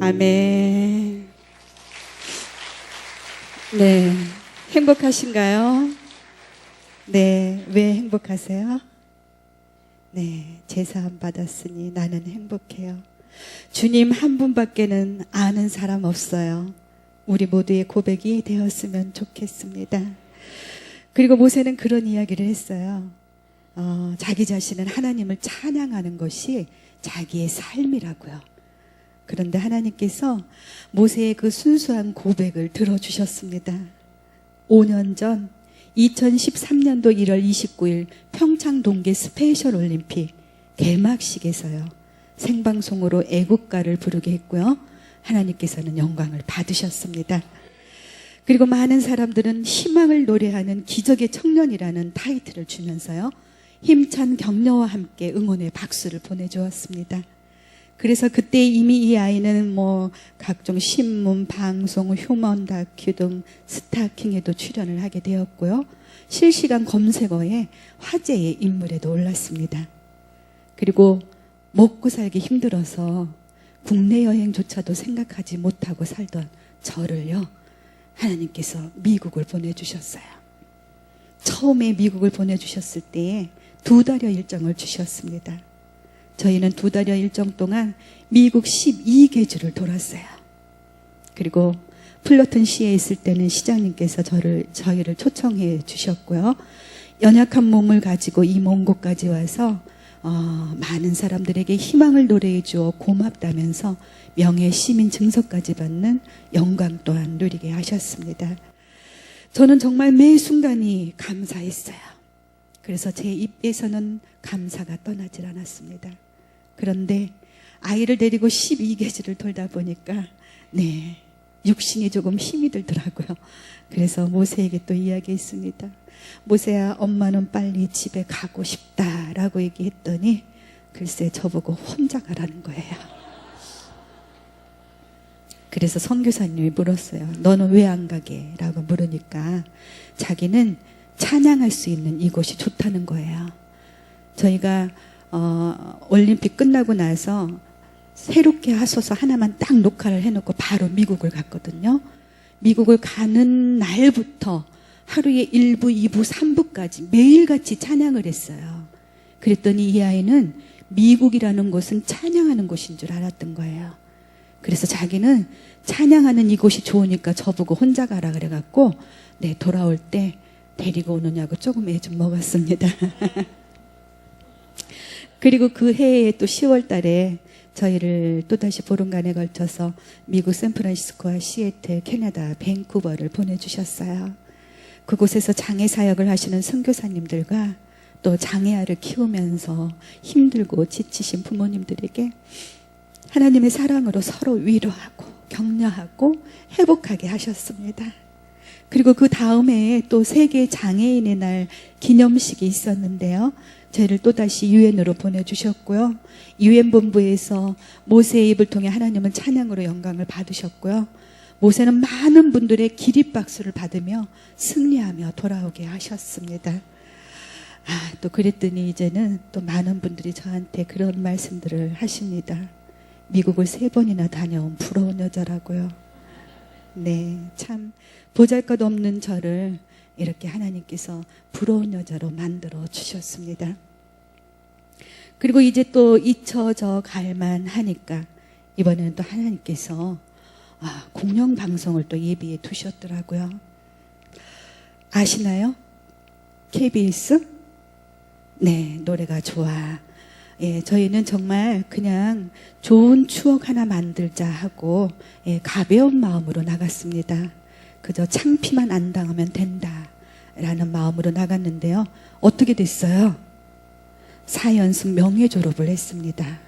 아멘. 네, 행복하신가요? 네, 왜 행복하세요? 네, 제사함 받았으니 나는 행복해요. 주님 한 분밖에는 아는 사람 없어요. 우리 모두의 고백이 되었으면 좋겠습니다. 그리고 모세는 그런 이야기를 했어요. 자기 자신은 하나님을 찬양하는 것이 자기의 삶이라고요. 그런데 하나님께서 모세의 그 순수한 고백을 들어주셨습니다. 5년 전 2013년도 1월 29일 평창 동계 스페셜 올림픽 개막식에서요. 생방송으로 애국가를 부르게 했고요. 하나님께서는 영광을 받으셨습니다. 그리고 많은 사람들은 희망을 노래하는 기적의 청년이라는 타이틀을 주면서요. 힘찬 격려와 함께 응원의 박수를 보내주었습니다. 그래서 그때 이미 이 아이는 각종 신문, 방송, 휴먼 다큐 등 스타킹에도 출연을 하게 되었고요. 실시간 검색어에 화제의 인물에도 올랐습니다. 그리고 먹고 살기 힘들어서 국내 여행조차도 생각하지 못하고 살던 저를요. 하나님께서 미국을 보내주셨어요. 처음에 미국을 보내주셨을 때에 2달여 일정을 주셨습니다. 저희는 2달여 일정 동안 미국 12개주를 돌았어요. 그리고 플러튼시에 있을 때는 시장님께서 저희를 초청해 주셨고요. 연약한 몸을 가지고 이 먼 곳까지 와서 많은 사람들에게 희망을 노래해 주어 고맙다면서 명예 시민 증서까지 받는 영광 또한 누리게 하셨습니다. 저는 정말 매 순간이 감사했어요. 그래서 제 입에서는 감사가 떠나질 않았습니다. 그런데 아이를 데리고 12개주를 돌다 보니까 육신이 조금 힘이 들더라고요. 그래서 모세에게 또 이야기했습니다. 모세야, 엄마는 빨리 집에 가고 싶다라고 얘기했더니 글쎄 저보고 혼자 가라는 거예요. 그래서 선교사님이 물었어요. 너는 왜 안 가게? 라고 물으니까 자기는 찬양할 수 있는 이곳이 좋다는 거예요. 저희가 올림픽 끝나고 나서 새롭게 하소서 하나만 딱 녹화를 해놓고 바로 미국을 갔거든요. 미국을 가는 날부터 하루에 1부, 2부, 3부까지 매일같이 찬양을 했어요. 그랬더니 이 아이는 미국이라는 곳은 찬양하는 곳인 줄 알았던 거예요. 그래서 자기는 찬양하는 이곳이 좋으니까 저보고 혼자 가라 그래갖고 돌아올 때 데리고 오느냐고 조금 애 좀 먹었습니다. 그리고 그 해에 또 10월 달에 저희를 또다시 보름간에 걸쳐서 미국 샌프란시스코와 시애틀, 캐나다, 밴쿠버를 보내주셨어요. 그곳에서 장애 사역을 하시는 선교사님들과 또 장애아를 키우면서 힘들고 지치신 부모님들에게 하나님의 사랑으로 서로 위로하고 격려하고 회복하게 하셨습니다. 그리고 그 다음 해에 또 세계 장애인의 날 기념식이 있었는데요. 저희를 또다시 유엔으로 보내주셨고요. 유엔 본부에서 모세의 입을 통해 하나님은 찬양으로 영광을 받으셨고요. 모세는 많은 분들의 기립박수를 받으며 승리하며 돌아오게 하셨습니다. 또 그랬더니 이제는 또 많은 분들이 저한테 그런 말씀들을 하십니다. 미국을 3번이나 다녀온 부러운 여자라고요. 참 보잘것없는 저를 이렇게 하나님께서 부러운 여자로 만들어 주셨습니다. 그리고 이제 또 잊혀져 갈만 하니까 이번에는 또 하나님께서 공영방송을 또 예비해 두셨더라고요. 아시나요? KBS? 노래가 좋아. 저희는 정말 그냥 좋은 추억 하나 만들자 하고 가벼운 마음으로 나갔습니다. 그저 창피만 안 당하면 된다라는 마음으로 나갔는데요. 어떻게 됐어요? 4연승 명예 졸업을 했습니다.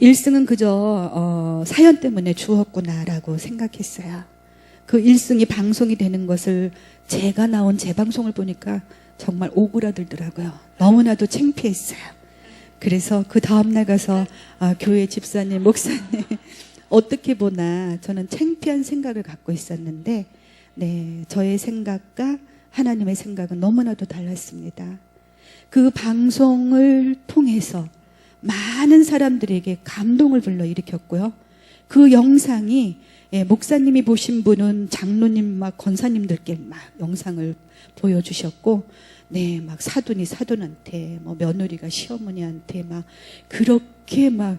1승은 그저 사연 때문에 주었구나라고 생각했어요. 그 1승이 방송이 되는 것을 제가 나온 재방송을 보니까 정말 오그라들더라고요. 너무나도 창피했어요. 그래서 그 다음날 가서 교회 집사님, 목사님 어떻게 보나 저는 창피한 생각을 갖고 있었는데 저의 생각과 하나님의 생각은 너무나도 달랐습니다. 그 방송을 통해서 많은 사람들에게 감동을 불러일으켰고요. 그 영상이 목사님이 보신 분은 장로님 막 권사님들께 막 영상을 보여주셨고, 네, 막 사돈이 사돈한테, 뭐 며느리가 시어머니한테 막 그렇게 막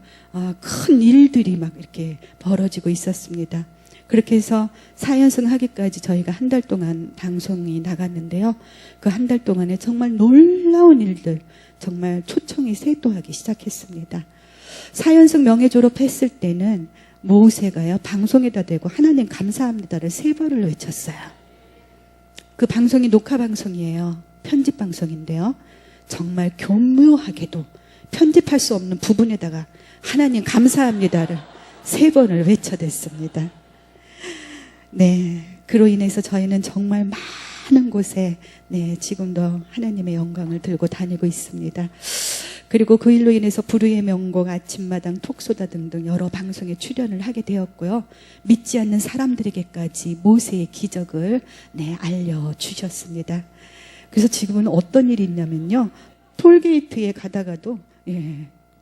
큰 일들이 막 이렇게 벌어지고 있었습니다. 그렇게 해서 사연승 하기까지 저희가 한 달 동안 방송이 나갔는데요. 그 한 달 동안에 정말 놀라운 일들, 정말 초청이 쇄도하기 시작했습니다. 사연승 명예 졸업했을 때는 모세가요, 방송에다 대고 하나님 감사합니다를 3번을 외쳤어요. 그 방송이 녹화 방송이에요. 편집 방송인데요. 정말 교묘하게도 편집할 수 없는 부분에다가 하나님 감사합니다를 3번을 외쳐댔습니다. 네, 그로 인해서 저희는 정말 많은 곳에 지금도 하나님의 영광을 들고 다니고 있습니다. 그리고 그 일로 인해서 불후의 명곡, 아침마당, 톡소다 등등 여러 방송에 출연을 하게 되었고요. 믿지 않는 사람들에게까지 모세의 기적을 알려주셨습니다. 그래서 지금은 어떤 일이 있냐면요. 톨게이트에 가다가도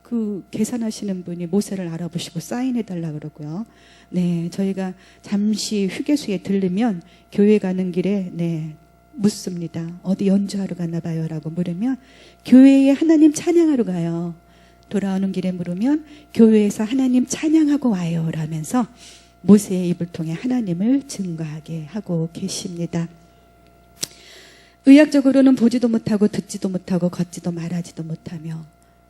그 계산하시는 분이 모세를 알아보시고 사인해달라 그러고요. 네, 저희가 잠시 휴게소에 들르면 교회 가는 길에 묻습니다. 어디 연주하러 가나 봐요 라고 물으면 교회에 하나님 찬양하러 가요. 돌아오는 길에 물으면 교회에서 하나님 찬양하고 와요 라면서 모세의 입을 통해 하나님을 증거하게 하고 계십니다. 의학적으로는 보지도 못하고 듣지도 못하고 걷지도 말하지도 못하며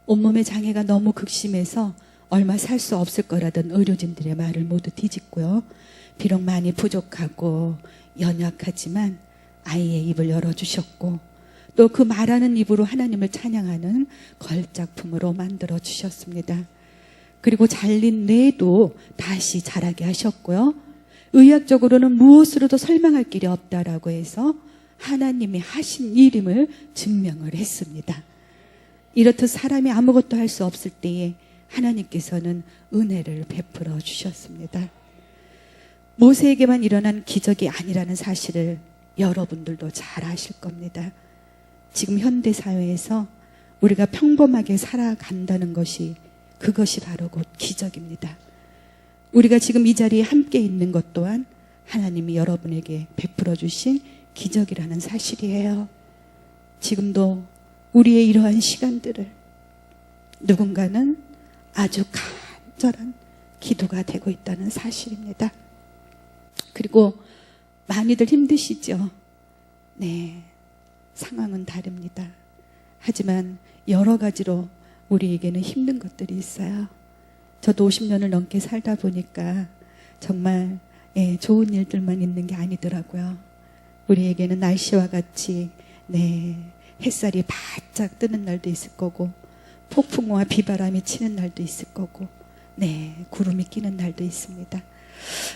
온몸의 장애가 너무 극심해서 얼마 살 수 없을 거라던 의료진들의 말을 모두 뒤집고요. 비록 많이 부족하고 연약하지만 아이의 입을 열어주셨고 또 그 말하는 입으로 하나님을 찬양하는 걸작품으로 만들어 주셨습니다. 그리고 잘린 뇌도 다시 자라게 하셨고요. 의학적으로는 무엇으로도 설명할 길이 없다라고 해서 하나님이 하신 일임을 증명을 했습니다. 이렇듯 사람이 아무것도 할 수 없을 때에 하나님께서는 은혜를 베풀어 주셨습니다. 모세에게만 일어난 기적이 아니라는 사실을 여러분들도 잘 아실 겁니다. 지금 현대사회에서 우리가 평범하게 살아간다는 것이 그것이 바로 곧 기적입니다. 우리가 지금 이 자리에 함께 있는 것 또한 하나님이 여러분에게 베풀어 주신 기적이라는 사실이에요. 지금도 우리의 이러한 시간들을 누군가는 아주 간절한 기도가 되고 있다는 사실입니다. 그리고 많이들 힘드시죠? 네, 상황은 다릅니다. 하지만 여러 가지로 우리에게는 힘든 것들이 있어요. 저도 50년을 넘게 살다 보니까 정말 좋은 일들만 있는 게 아니더라고요. 우리에게는 날씨와 같이 햇살이 바짝 뜨는 날도 있을 거고 폭풍과 비바람이 치는 날도 있을 거고 구름이 끼는 날도 있습니다.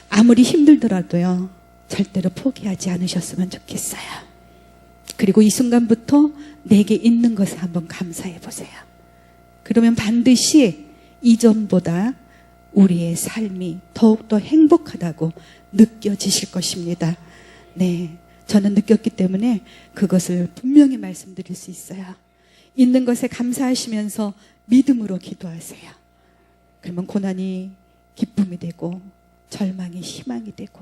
아무리 힘들더라도요 절대로 포기하지 않으셨으면 좋겠어요. 그리고 이 순간부터 내게 있는 것에 한번 감사해 보세요. 그러면 반드시 이전보다 우리의 삶이 더욱더 행복하다고 느껴지실 것입니다. 저는 느꼈기 때문에 그것을 분명히 말씀드릴 수 있어요. 있는 것에 감사하시면서 믿음으로 기도하세요. 그러면 고난이 기쁨이 되고 절망이 희망이 되고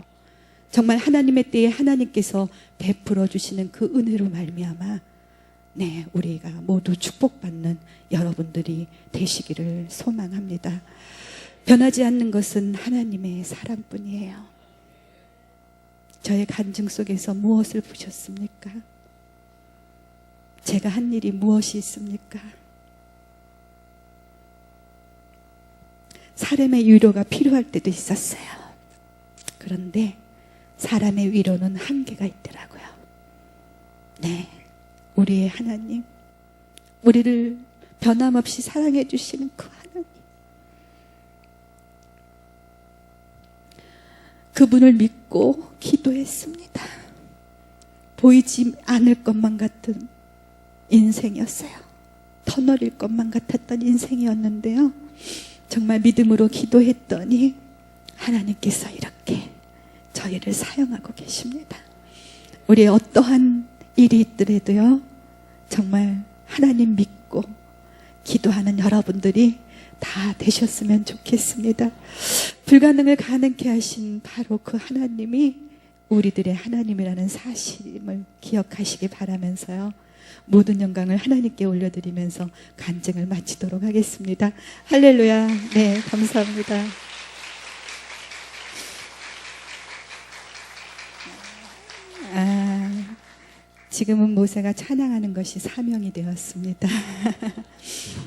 정말 하나님의 때에 하나님께서 베풀어 주시는 그 은혜로 말미암아 우리가 모두 축복받는 여러분들이 되시기를 소망합니다. 변하지 않는 것은 하나님의 사랑뿐이에요. 저의 간증 속에서 무엇을 보셨습니까? 제가 한 일이 무엇이 있습니까? 사람의 위로가 필요할 때도 있었어요. 그런데 사람의 위로는 한계가 있더라고요. 우리의 하나님, 우리를 변함없이 사랑해 주시는 그 하나님, 그분을 믿고 기도했습니다. 보이지 않을 것만 같은 인생이었어요. 터널일 것만 같았던 인생이었는데요. 정말 믿음으로 기도했더니 하나님께서 이렇게 저희를 사용하고 계십니다. 우리의 어떠한 일이 있더라도요 정말 하나님 믿고 기도하는 여러분들이 다 되셨으면 좋겠습니다. 불가능을 가능케 하신 바로 그 하나님이 우리들의 하나님이라는 사실을 기억하시기 바라면서요. 모든 영광을 하나님께 올려드리면서 간증을 마치도록 하겠습니다. 할렐루야. 네, 감사합니다. 지금은 모세가 찬양하는 것이 사명이 되었습니다.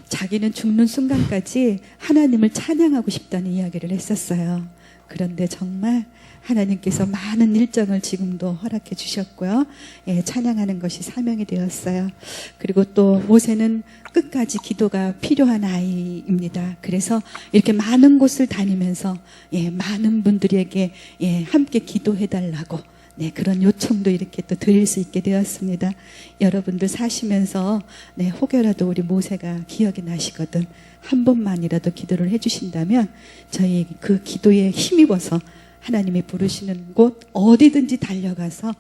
자기는 죽는 순간까지 하나님을 찬양하고 싶다는 이야기를 했었어요. 그런데 정말 하나님께서 많은 일정을 지금도 허락해 주셨고요. 예, 찬양하는 것이 사명이 되었어요. 그리고 또 모세는 끝까지 기도가 필요한 아이입니다. 그래서 이렇게 많은 곳을 다니면서 많은 분들에게 함께 기도해 달라고 그런 요청도 이렇게 또 드릴 수 있게 되었습니다. 여러분들 사시면서 혹여라도 우리 모세가 기억이 나시거든 한 번만이라도 기도를 해주신다면 저희 그 기도에 힘입어서 하나님이 부르시는 곳 어디든지 달려가서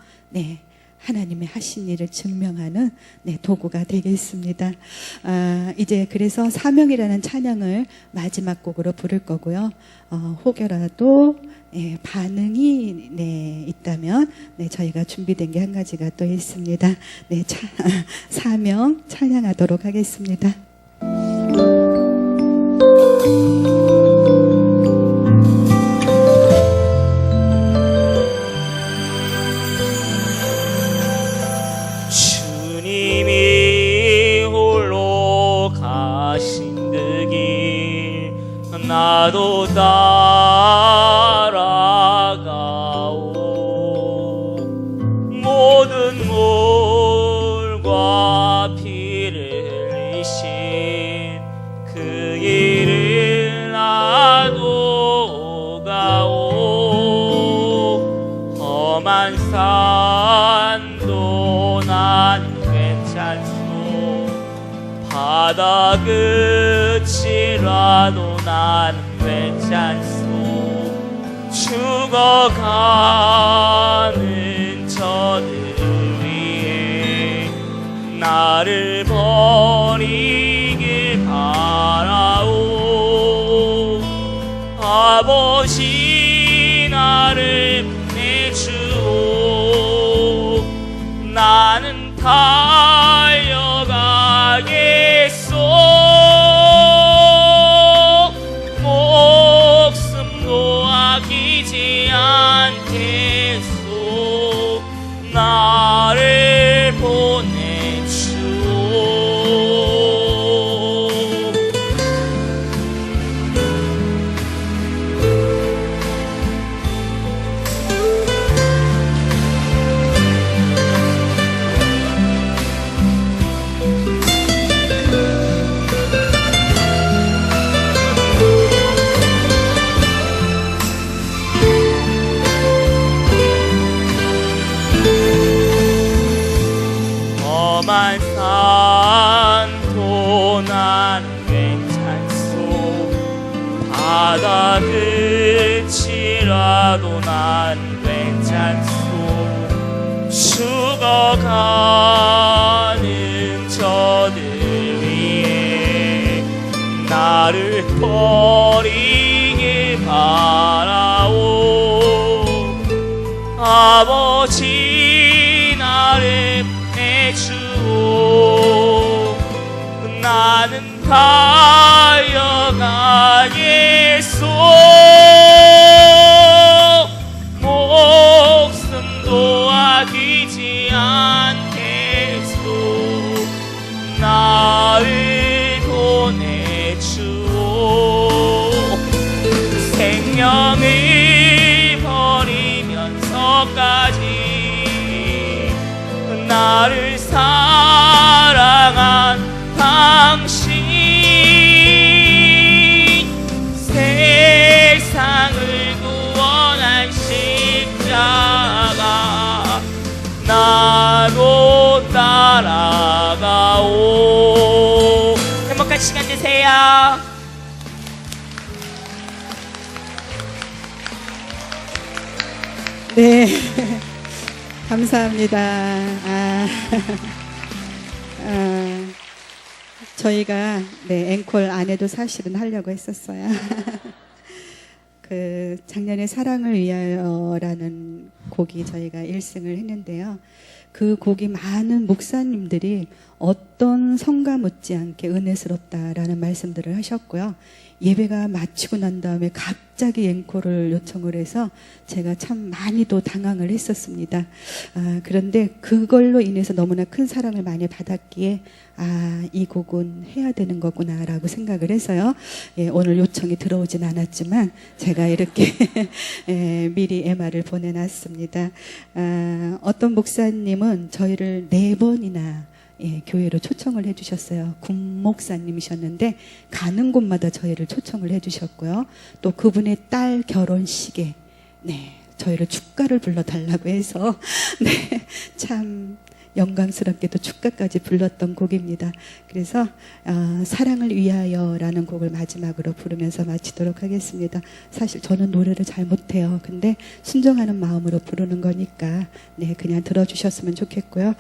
하나님의 하신 일을 증명하는 도구가 되겠습니다. 이제 그래서 사명이라는 찬양을 마지막 곡으로 부를 거고요. 혹여라도 반응이 있다면 저희가 준비된 게 한 가지가 또 있습니다. 사명 찬양하도록 하겠습니다.
주님이 홀로 가신 그 길 나도 따라가오. 모든 물과 피를 흘리신 그 길을 나도 가오. 험한 산도 난 괜찮소. 바다 끝이라도 난 괜찮소. 죽어가는 저들 위해 나를 버리길 바라오. 아버지 나를 보내주오. 나는 달려가겠소. 목숨도 아끼지 않겠소. 나를 보내주오. 험한 산도 난 괜찮소. 바다 끝이라도 난 괜찮소. 죽어가는 저들 위해 나를 버리길 바라오. 아버지 나를 주오. 나는 달려가겠소. 목숨도 아끼지 않겠소. 나를 보내주오. 생명을 버리면서까지 나를 사랑한 당신. 세상을 구원한 십자가 나로 따라가오. 행복한 시간 되세요.
네. 감사합니다. 저희가 앵콜 안 해도 사실은 하려고 했었어요. 그 작년에 사랑을 위하여라는 곡이 저희가 1승을 했는데요. 그 곡이 많은 목사님들이 어떤 성가 못지않게 은혜스럽다라는 말씀들을 하셨고요. 예배가 마치고 난 다음에 갑자기 앵콜을 요청을 해서 제가 참 많이도 당황을 했었습니다. 그런데 그걸로 인해서 너무나 큰 사랑을 많이 받았기에 이 곡은 해야 되는 거구나라고 생각을 해서요. 오늘 요청이 들어오진 않았지만 제가 이렇게 미리 MR을 보내놨습니다. 어떤 목사님은 저희를 4번이나 교회로 초청을 해주셨어요. 국목사님이셨는데 가는 곳마다 저희를 초청을 해주셨고요. 또 그분의 딸 결혼식에 저희를 축가를 불러달라고 해서 참 영광스럽게도 축가까지 불렀던 곡입니다. 그래서 사랑을 위하여라는 곡을 마지막으로 부르면서 마치도록 하겠습니다. 사실 저는 노래를 잘 못해요. 근데 순종하는 마음으로 부르는 거니까 그냥 들어주셨으면 좋겠고요.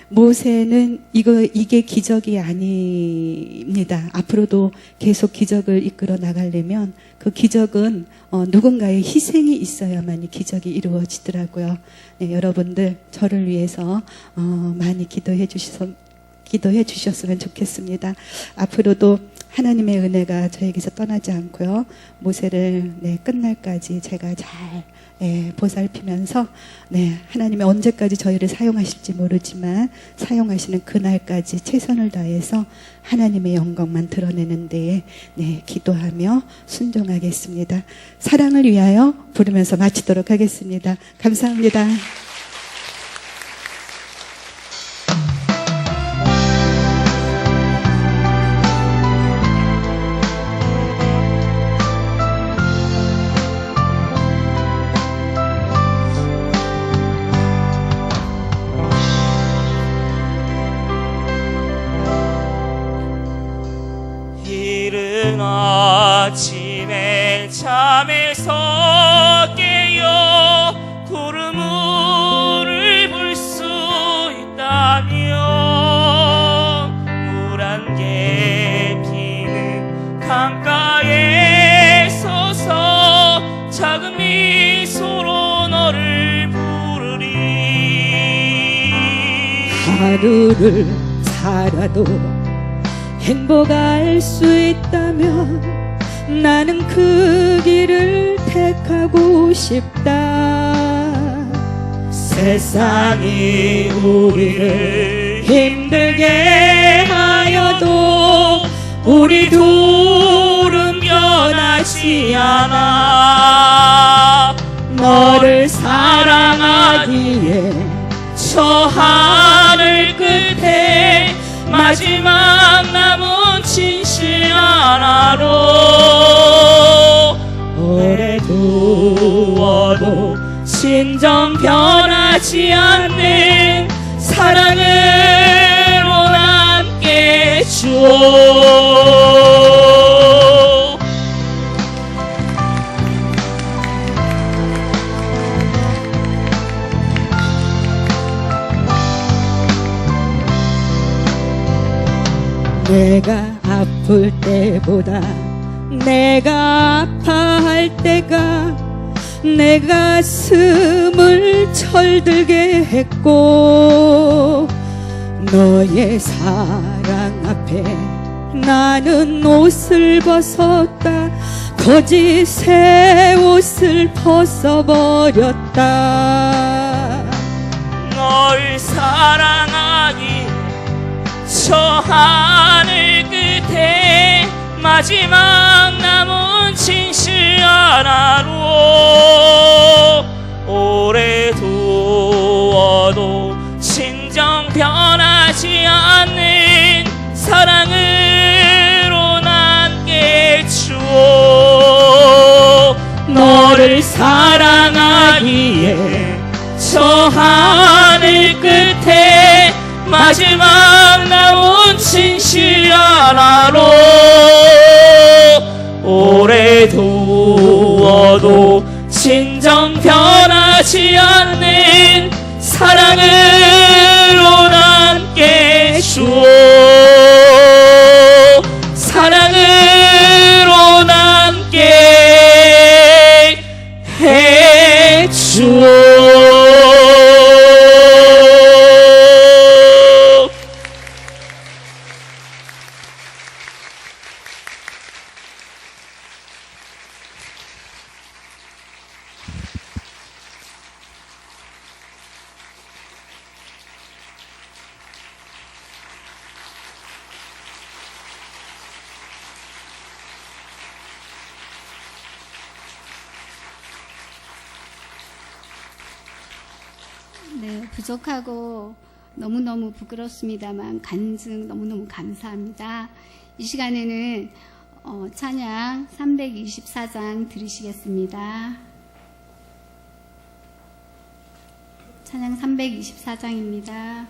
모세는 이게 기적이 아닙니다. 앞으로도 계속 기적을 이끌어 나가려면 그 기적은 누군가의 희생이 있어야만이 기적이 이루어지더라고요. 여러분들 저를 위해서 많이 기도해 주셨으면 좋겠습니다. 앞으로도 하나님의 은혜가 저에게서 떠나지 않고요. 모세를 끝날까지 제가 잘 보살피면서 하나님이 언제까지 저희를 사용하실지 모르지만 사용하시는 그날까지 최선을 다해서 하나님의 영광만 드러내는 데에 기도하며 순종하겠습니다. 사랑을 위하여 부르면서 마치도록 하겠습니다. 감사합니다.
이른 아침에 잠에서 깨어 구름을 볼 수 있다면 물 안개 피는 강가에 서서 작은 미소로 너를 부르리.
하루를 살아도 행복할 수 있다면 나는 그 길을 택하고 싶다.
세상이 우리를 힘들게 하여도 우리 둘은 변하지 않아. 너를 사랑하기에 저 하늘 끝에 마지막 남은 진실 하나로 오래 두어도 진정 변하지 않는 사랑으로 함께 주오.
내가 아플 때보다 내가 아파할 때가 내 가슴을 철들게 했고 너의 사랑 앞에 나는 옷을 벗었다. 거짓의 옷을 벗어버렸다.
널 사랑하기 저 하늘 끝에 마지막 남은 진실 하나로 오래 두어도 진정 변하지 않는 사랑으로 남게 주오. 너를 사랑하기에 저 하늘 끝에 마지막 남은 진실 하나로 오래 두어도 진정 변하지 않는 사랑으로 남게 주오. 사랑으로 남게
부족하고 너무너무 부끄럽습니다만 간증 너무너무 감사합니다. 이 시간에는 찬양 324장 들으시겠습니다. 찬양 324장입니다.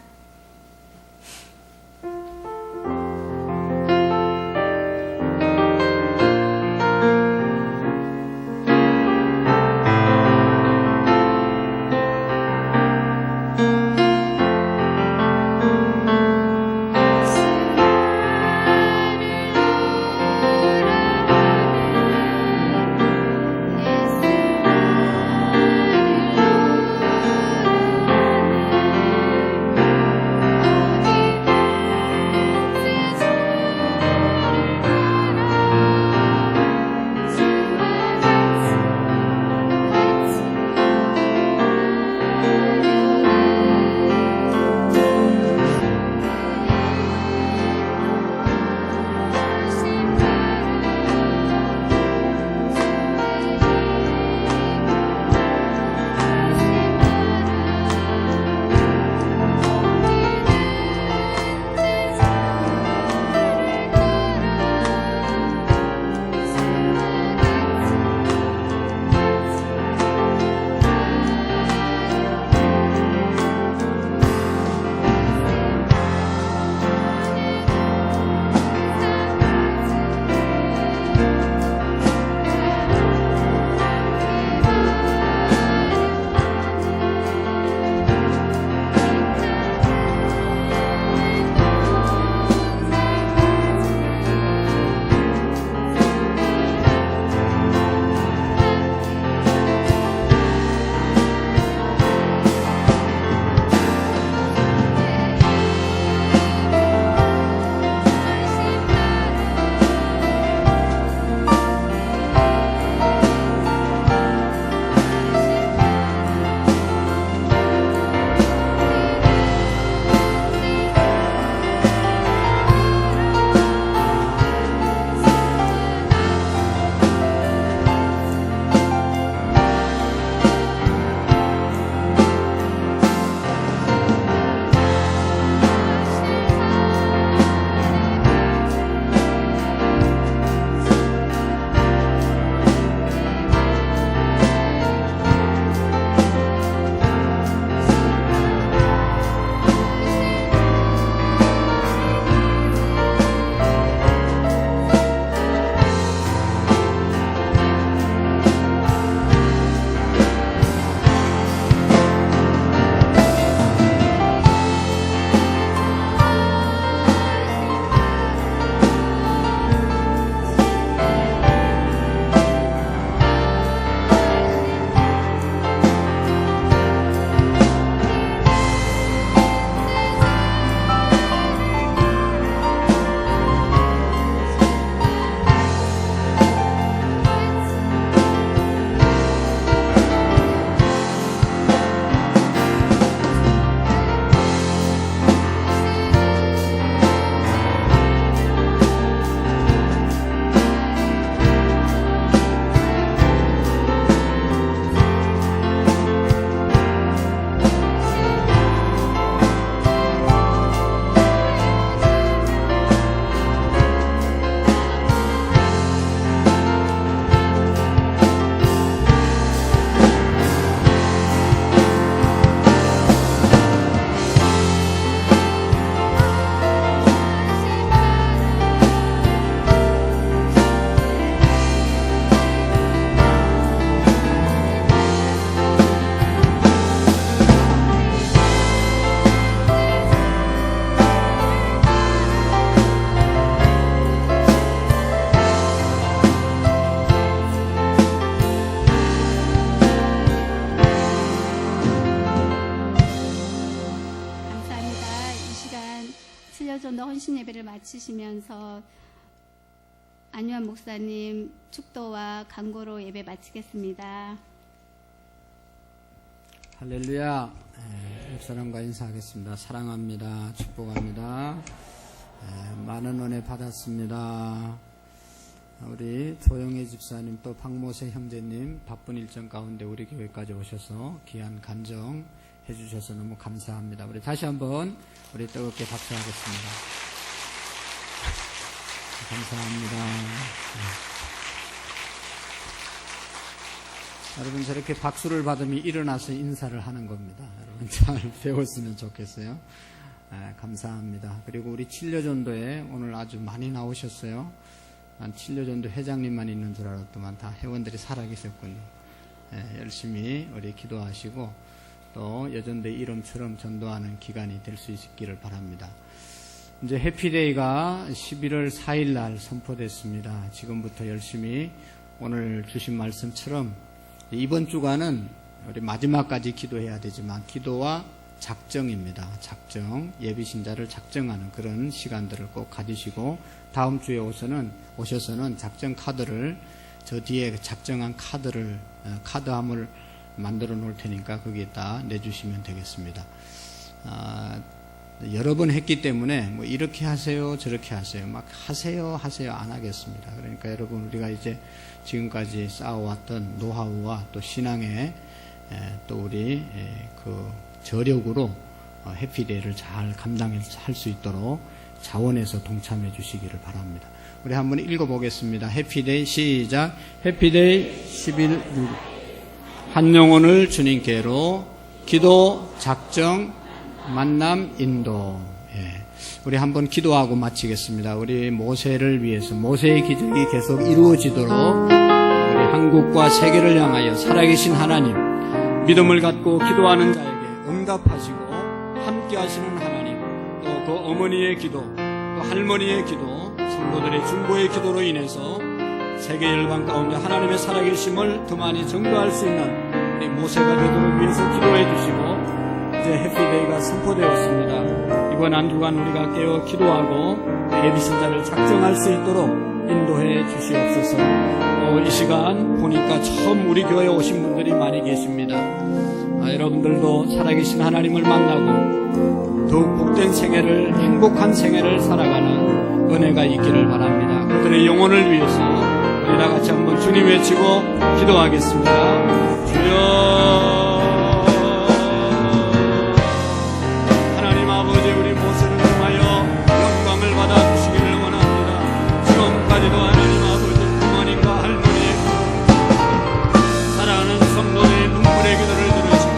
칠려전도 헌신 예배를 마치시면서 안유한 목사님 축도와 강고로 예배 마치겠습니다.
할렐루야. 옆사람과 인사하겠습니다. 사랑합니다. 축복합니다. 많은 은혜 받았습니다. 우리 조영애 집사님 또 박모세 형제님 바쁜 일정 가운데 우리 교회까지 오셔서 귀한 간정 해주셔서 너무 감사합니다. 우리 다시 한번 우리 뜨겁게 박수하겠습니다. 감사합니다. 여러분, 저렇게 박수를 받으면 일어나서 인사를 하는 겁니다. 여러분 잘 배웠으면 좋겠어요. 감사합니다. 그리고 우리 칠려전도에 오늘 아주 많이 나오셨어요. 난 칠려전도 회장님만 있는 줄 알았더만 다 회원들이 살아계셨군요. 열심히 우리 기도하시고 또 여전대 이름처럼 전도하는 기간이 될 수 있기를 바랍니다. 이제 해피데이가 11월 4일 날 선포됐습니다. 지금부터 열심히 오늘 주신 말씀처럼 이번 주간은 우리 마지막까지 기도해야 되지만 기도와 작정입니다. 작정, 예비신자를 작정하는 그런 시간들을 꼭 가지시고 다음 주에 오셔서는 작정 카드를 저 뒤에 작정한 카드함을 만들어 놓을 테니까 거기에다 내주시면 되겠습니다. 여러 번 했기 때문에 뭐 이렇게 하세요 저렇게 하세요 막 하세요 안 하겠습니다. 그러니까 여러분 우리가 이제 지금까지 쌓아왔던 노하우와 또 신앙의 또 우리 그 저력으로 해피데이를 잘 감당할 수 있도록 자원해서 동참해 주시기를 바랍니다. 우리 한번 읽어보겠습니다. 해피데이 시작. 해피데이 11 한 영혼을 주님께로 기도, 작정, 만남, 인도. 우리 한번 기도하고 마치겠습니다. 우리 모세를 위해서 모세의 기적이 계속 이루어지도록 우리 한국과 세계를 향하여 살아계신 하나님, 믿음을 갖고 기도하는 자에게 응답하시고 함께 하시는 하나님, 또 그 어머니의 기도, 또 할머니의 기도, 성도들의 중보의 기도로 인해서 세계 열방 가운데 하나님의 살아계심을 더 많이 증거할 수 있는 우리 모세가 되도록 위해서 기도해 주시고 이제 해피데이가 선포되었습니다. 이번 한 주간 우리가 깨어 기도하고 예비신자를 작정할 수 있도록 인도해 주시옵소서. 이 시간 보니까 처음 우리 교회에 오신 분들이 많이 계십니다. 여러분들도 살아계신 하나님을 만나고 더욱 복된 생애를, 행복한 생애를 살아가는 은혜가 있기를 바랍니다. 그들의 영혼을 위해서 우리 다 같이 한번 주님 외치고 기도하겠습니다. 주여, 하나님 아버지, 우리 모세를 통하여 영광을 받아 주시기를 원합니다. 지금까지도 하나님 아버지, 부모님과 할머니의 사랑하는 성도들의 눈물의 기도를 들으시고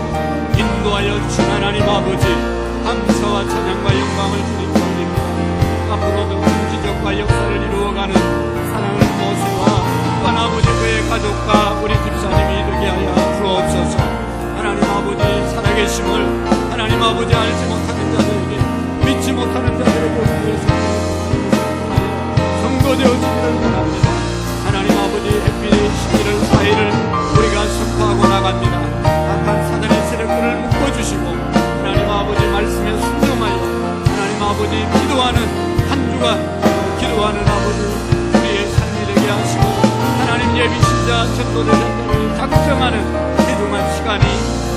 인도하여 주신 하나님 아버지, 감사와 찬양과 영광을 주님 돌립니다. 앞으로도 기적과 역사를 이루어가는 사랑하는 모세와 또한 아버지 그의 가족과 우리 집사님이 되게 하여 주옵소서. 하나님 아버지 살아계심을 하나님 아버지 알지 못하는 자들에게, 믿지 못하는 자들에게 위해서 선거되어지기를 원합니다. 하나님 아버지 해피데이 11월 4일을 우리가 선포하고 나갑니다. 악한 사단의 세력들을 묶어주시고 하나님 아버지 말씀에 순종하여 하나님 아버지 기도하는 한 주간 기도하는 아버지 우리의 삶이 되게 하시고 하나님 예비신자 전도대전들을 작정하는 귀중한 시간이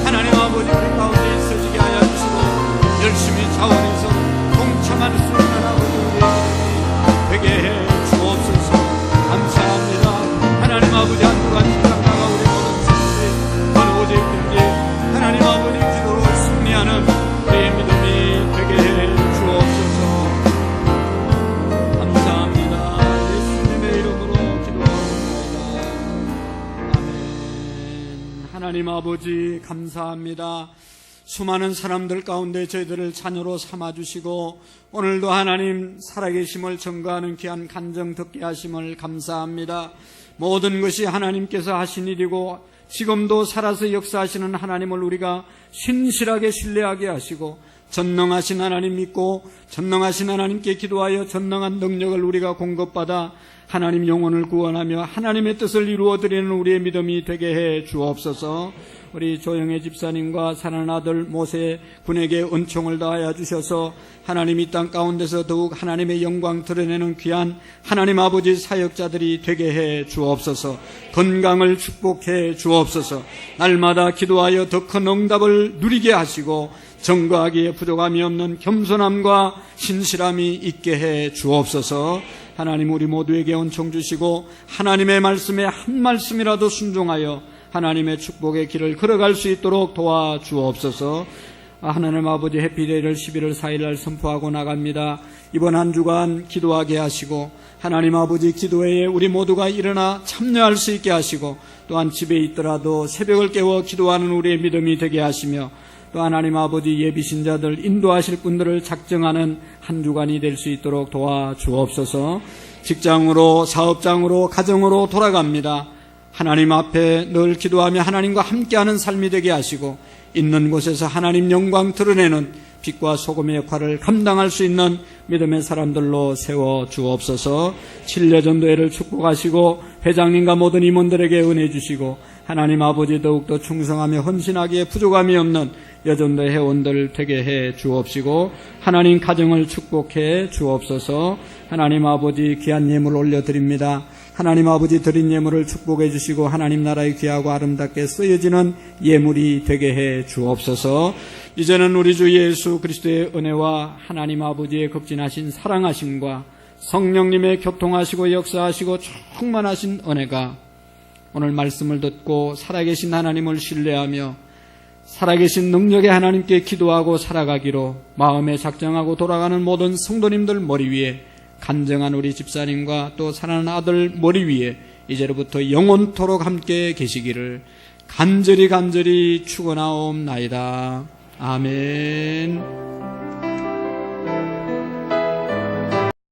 하나님 아버지 우리 가운데 있어지게 하여 주시고 열심히 자원해서 동참할 수 있는 아버지 우리에게 되게 해 주옵소서. 감사합니다. 하나님 아버지 한 주간 시작다가 우리 모든 친구들이 오직 경제 하나님 아버지 기도로 승리하는 우리의 믿음이 되게 해 주옵소서. 감사합니다. 예수님의 이름으로 기도합니다. 아멘. 하나님 아버지 감사합니다. 수많은 사람들 가운데 저희들을 자녀로 삼아주시고 오늘도 하나님 살아계심을 증거하는 귀한 간증 듣게 하심을 감사합니다. 모든 것이 하나님께서 하신 일이고 지금도 살아서 역사하시는 하나님을 우리가 신실하게 신뢰하게 하시고 전능하신 하나님 믿고 전능하신 하나님께 기도하여 전능한 능력을 우리가 공급받아 하나님 영혼을 구원하며 하나님의 뜻을 이루어드리는 우리의 믿음이 되게 해 주옵소서. 우리 조영애 집사님과 사랑하는 아들 모세 군에게 은총을 다하여 주셔서 하나님 이 땅 가운데서 더욱 하나님의 영광 드러내는 귀한 하나님 아버지 사역자들이 되게 해 주옵소서. 건강을 축복해 주옵소서. 날마다 기도하여 더 큰 응답을 누리게 하시고 정과하기에 부족함이 없는 겸손함과 신실함이 있게 해 주옵소서. 하나님 우리 모두에게 은총 주시고 하나님의 말씀에 한 말씀이라도 순종하여
하나님의 축복의 길을 걸어갈 수 있도록 도와주옵소서. 하나님 아버지, 해피데이를 11월 4일 날 선포하고 나갑니다. 이번 한 주간 기도하게 하시고, 하나님 아버지, 기도회에 우리 모두가 일어나 참여할 수 있게 하시고, 또한 집에 있더라도 새벽을 깨워 기도하는 우리의 믿음이 되게 하시며, 또 하나님 아버지, 예비신자들 인도하실 분들을 작정하는 한 주간이 될 수 있도록 도와주옵소서. 직장으로, 사업장으로, 가정으로 돌아갑니다. 하나님 앞에 늘 기도하며 하나님과 함께하는 삶이 되게 하시고, 있는 곳에서 하나님 영광 드러내는 빛과 소금의 역할을 감당할 수 있는 믿음의 사람들로 세워주옵소서. 7년 전도회를 축복하시고 회장님과 모든 임원들에게 은혜 주시고, 하나님 아버지, 더욱더 충성하며 헌신하기에 부족함이 없는 여전도 회원들 되게 해 주옵시고, 하나님 가정을 축복해 주옵소서. 하나님 아버지, 귀한 예물 올려드립니다. 하나님 아버지, 드린 예물을 축복해 주시고 하나님 나라의 귀하고 아름답게 쓰여지는 예물이 되게 해 주옵소서. 이제는 우리 주 예수 그리스도의 은혜와 하나님 아버지의 극진하신 사랑하심과 성령님의 교통하시고 역사하시고 충만하신 은혜가 오늘 말씀을 듣고 살아계신 하나님을 신뢰하며 살아계신 능력의 하나님께 기도하고 살아가기로 마음에 작정하고 돌아가는 모든 성도님들 머리 위에, 간증한 우리 집사님과 또 사랑하는 아들 머리 위에 이제로부터 영원토록 함께 계시기를 간절히 축원하옵나이다. 아멘.